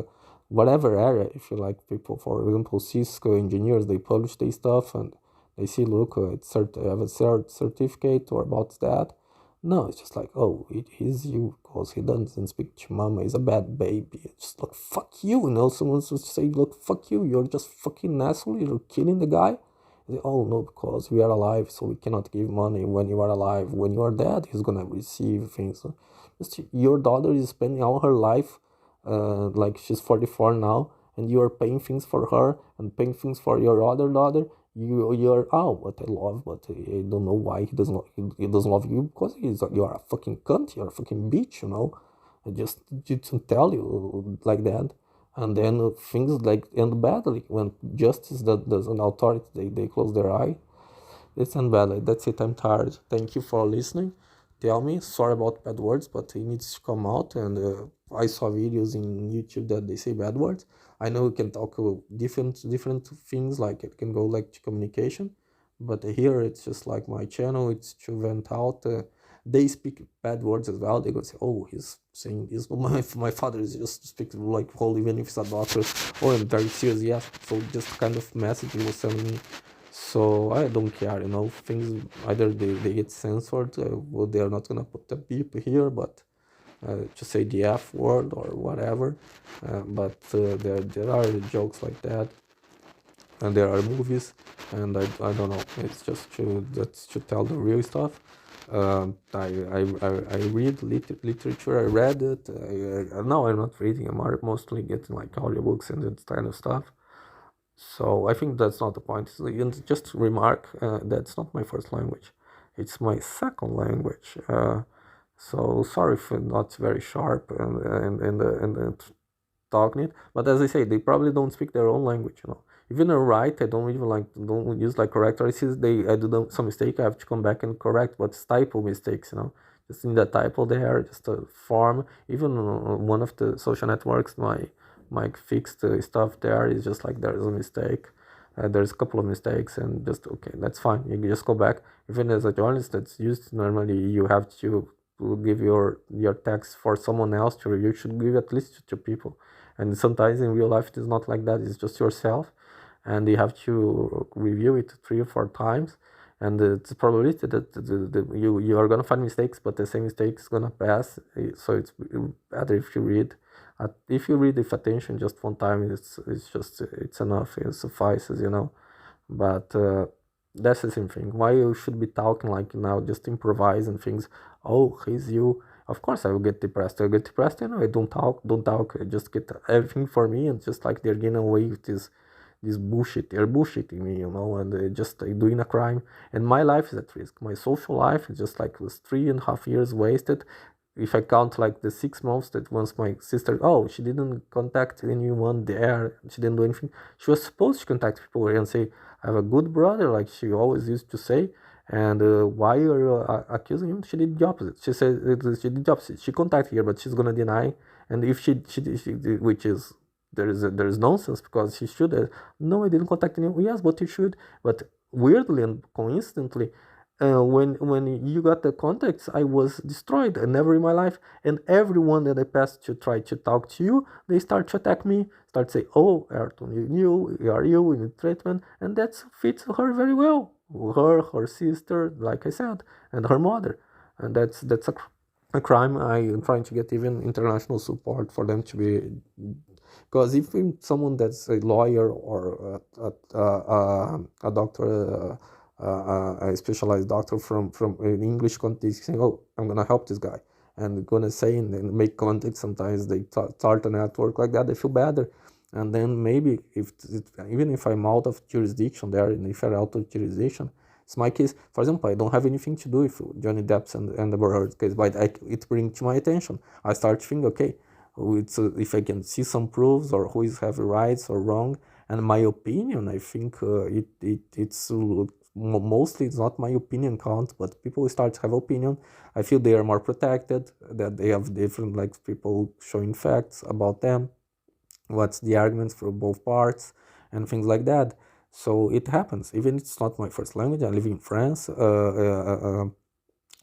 whatever area, if you like people, for example, Cisco engineers, they publish their stuff and they see, look, I have a certificate or about that. No, it's just like, oh, it is you because he doesn't speak to mama. He's a bad baby. It's just like, fuck you. Someone would say, look, fuck you. You're just fucking asshole. You're killing the guy. They say, oh, no, because we are alive, so we cannot give money when you are alive. When you are dead, he's gonna receive things. Just, your daughter is spending all her life, like she's 44 now, and you are paying things for her and paying things for your other daughter. You're but I love, but I don't know why he doesn't love you, because you are a fucking cunt, you're a fucking bitch. I just didn't tell you like that. And then things like end badly when justice that does an authority, they close their eye. It's end badly. That's it. I'm tired. Thank you for listening. Tell me, sorry about bad words, but it needs to come out. And I saw videos in YouTube that they say bad words. I know we can talk different things, like it can go like to communication, but here it's just like my channel. It's to vent out. They speak bad words as well. They go say, "Oh, he's saying this." My father is just speaking like whole, even if he's a doctor. Oh, I'm very serious. Yeah. So just kind of message he was sending me. So I don't care. Things either they get censored. Well, they are not gonna put the beep here, but to say the F word or whatever. But there are jokes like that, and there are movies, and I don't know. It's just to tell the real stuff. I read literature. I read it. Now I'm not reading. I'm mostly getting like audiobooks and that kind of stuff. So I think that's not the point. And just remark, that's not my first language. It's my second language. So sorry if I'm not very sharp and talking it. But as I say, they probably don't speak their own language. Even I write, I don't even don't use like corrector. I do some mistake. I have to come back and correct, but it's typo mistakes. Just in the typo there, just a form. Even one of the social networks, my fixed stuff there is just like there's a mistake. There's a couple of mistakes, and just okay, that's fine. You can just go back. Even as a journalist, that's used normally. You have to give your text for someone else to review. You should give at least to people, and sometimes in real life it is not like that. It's just yourself, and you have to review it 3 or 4 times. And it's probability that you are gonna find mistakes, but the same mistake is gonna pass. So it's better if you read. If you read with attention just one time, it's enough. It suffices. But that's the same thing. Why you should be talking like now, just improvising things? Oh, he's you. Of course, I will get depressed. I get depressed. I don't talk. I just get everything for me, and just like they're getting away with this bullshit. They're bullshitting me, and just doing a crime. And my life is at risk. My social life is just like was 3.5 years wasted. If I count like the 6 months that once my sister, she didn't contact anyone there, she didn't do anything. She was supposed to contact people and say, I have a good brother, like she always used to say. And why are you accusing him? She did the opposite. She said she did the opposite. She contacted her, but she's gonna deny. And if she which is there is nonsense, because she should have. No, I didn't contact anyone. Yes, but you should. But weirdly and coincidentally, when you got the contacts, I was destroyed, and never in my life. And everyone that I passed to try to talk to you, they start to attack me, start say, "Oh, Ayrton, you need treatment," and that fits her very well. Her sister, like I said, and her mother, and that's a crime. I am trying to get even international support for them to be Because if someone that's a lawyer or a doctor, a specialized doctor from an English context, saying, "Oh, I'm gonna help this guy," and gonna say and make contact. Sometimes they start a network like that. They feel better, and then maybe if even if I'm out of jurisdiction there, and if I'm out of jurisdiction, it's my case. For example, I don't have anything to do with Johnny Depp's and the Bird case, but it brings to my attention. I start to think, okay, if I can see some proofs or who is have rights or wrong, and my opinion, I think it's mostly it's not my opinion count, but people start to have opinion. I feel they are more protected, that they have different like people showing facts about them, what's the arguments for both parts and things like that. So it happens, even it's not my first language. I live in France,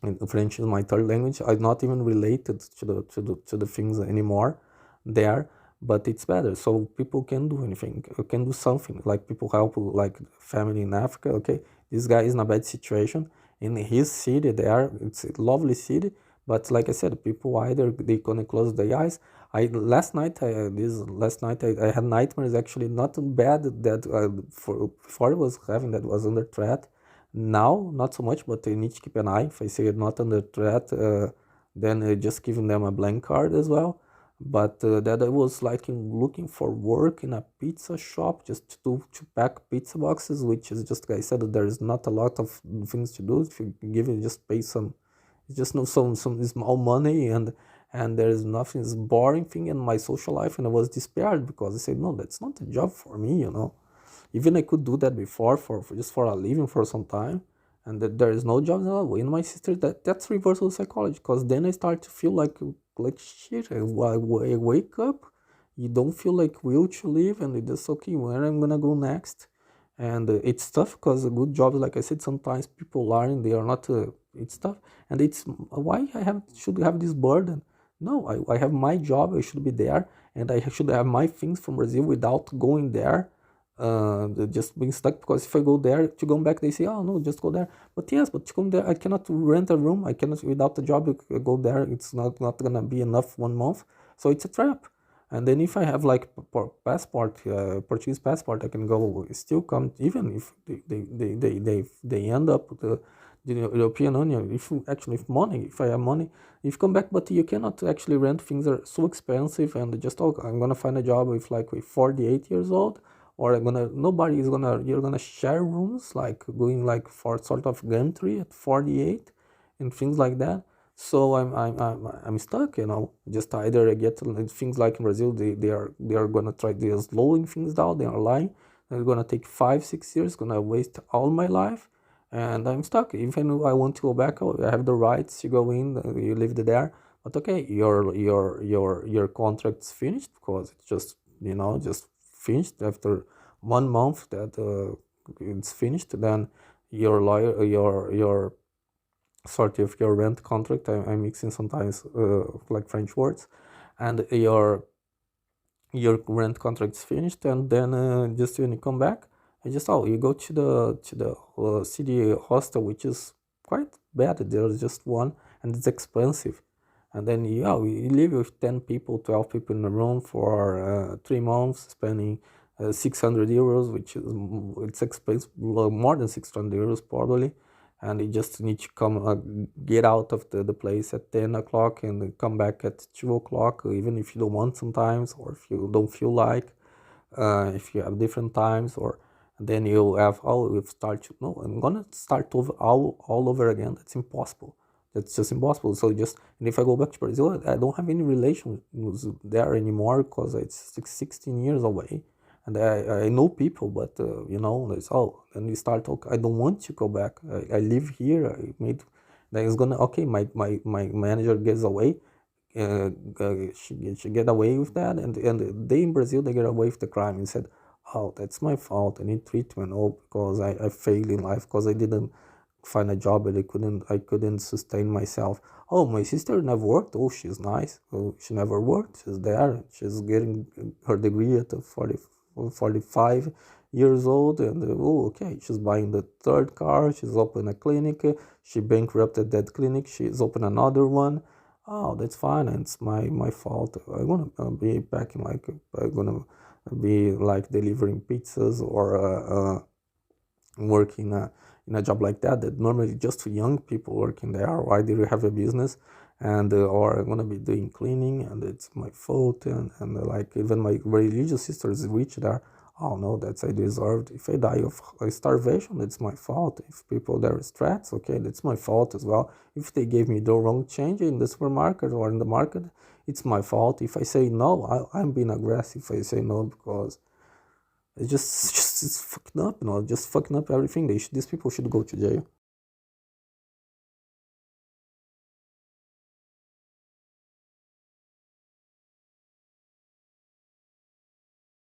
and French is my third language. I'm not even related to the things anymore there, but it's better. So people can do anything, can do something. Like people help like family in Africa. Okay, this guy is in a bad situation in his city. There, it's a lovely city, but like I said, people either they gonna close their eyes. Last night I had nightmares. Actually, not too bad that for before I was having that was under threat. Now, not so much, but I need to keep an eye. If I see it not under threat, then just giving them a blank card as well. But that I was like looking for work in a pizza shop just to pack pizza boxes, which is just like I said, there is not a lot of things to do. If you give it, just pay some, just know some small money, and there is nothing, it's boring thing in my social life, and I was despaired because I said, no, that's not a job for me. Even I could do that before for just for a living for some time, and that there is no job now. In my sister, that's reversal psychology, because then I start to feel like shit. I wake up, you don't feel like will to live, and it's just okay. Where I'm gonna go next? And it's tough because a good job, like I said, sometimes people learn they are not. It's tough, and it's why I have should have this burden. No, I have my job. I should be there, and I should have my things from Brazil without going there, just being stuck. Because if I go there to go back, they say, oh no, just go there. But yes, but to come there, I cannot rent a room. I cannot without a job. Go there, it's not gonna be enough 1 month. So it's a trap. And then if I have like passport, Portuguese passport, I can go still come, even if they end up the European Union. If money, if I have money, if you come back, but you cannot actually rent. Things are so expensive, and just I'm gonna find a job with 48 years old, or nobody is gonna, you're gonna share rooms, like going like for sort of gantry at 48 and things like that. So I'm stuck. Just either I get things like in Brazil, they are gonna try, they're slowing things down, they are lying. It's gonna take 5 6 years, gonna waste all my life, and I'm stuck. Even if I want to go back, I have the rights to go in, you live there, but okay, your contract's finished, because it's just finished after 1 month that it's finished. Then your lawyer, your sort of your rent contract, I'm mixing sometimes like French words, and your rent contract's finished, and then just when you come back, you go to the city hostel, which is quite bad. There's just one, and it's expensive. And then we live with 10 people, 12 people in a room for 3 months, spending 600 euros, which is it's expensive, more than 600 euros probably. And you just need to get out of the place at 10 o'clock and come back at 2 o'clock, even if you don't want sometimes, or if you don't feel like, if you have different times, or then you start to, no, I'm gonna start over all over again. That's impossible. That's just impossible. So and if I go back to Brazil, I don't have any relation there anymore, because it's 16 years away, and I know people, but it's then you start talk. I don't want to go back. I live here. I made that is gonna okay. My manager gets away. She get away with that, and they in Brazil, they get away with the crime, and said, oh, that's my fault. I need treatment. Oh, because I failed in life, because I didn't find a job, and I couldn't sustain myself. Oh, my sister never worked. Oh, she's nice. Oh, she never worked. She's there. She's getting her degree at 45 years old, and okay, she's buying the third car. She's opening a clinic. She bankrupted that clinic. She's opened another one. oh, that's fine, and it's my fault. I'm gonna be packing like I'm gonna be like delivering pizzas or work in a job like that. That normally just young people working there. Why do you have a business? And or I'm gonna be doing cleaning, and it's my fault. And like even my religious sisters reach there. Oh no, that's I deserved. If I die of starvation, it's my fault. If people there is threats, okay, that's my fault as well. If they gave me the wrong change in the supermarket or in the market, it's my fault. If I say no, I'm being aggressive. I say no because it's just it's fucking up, just fucking up everything. These people should go to jail.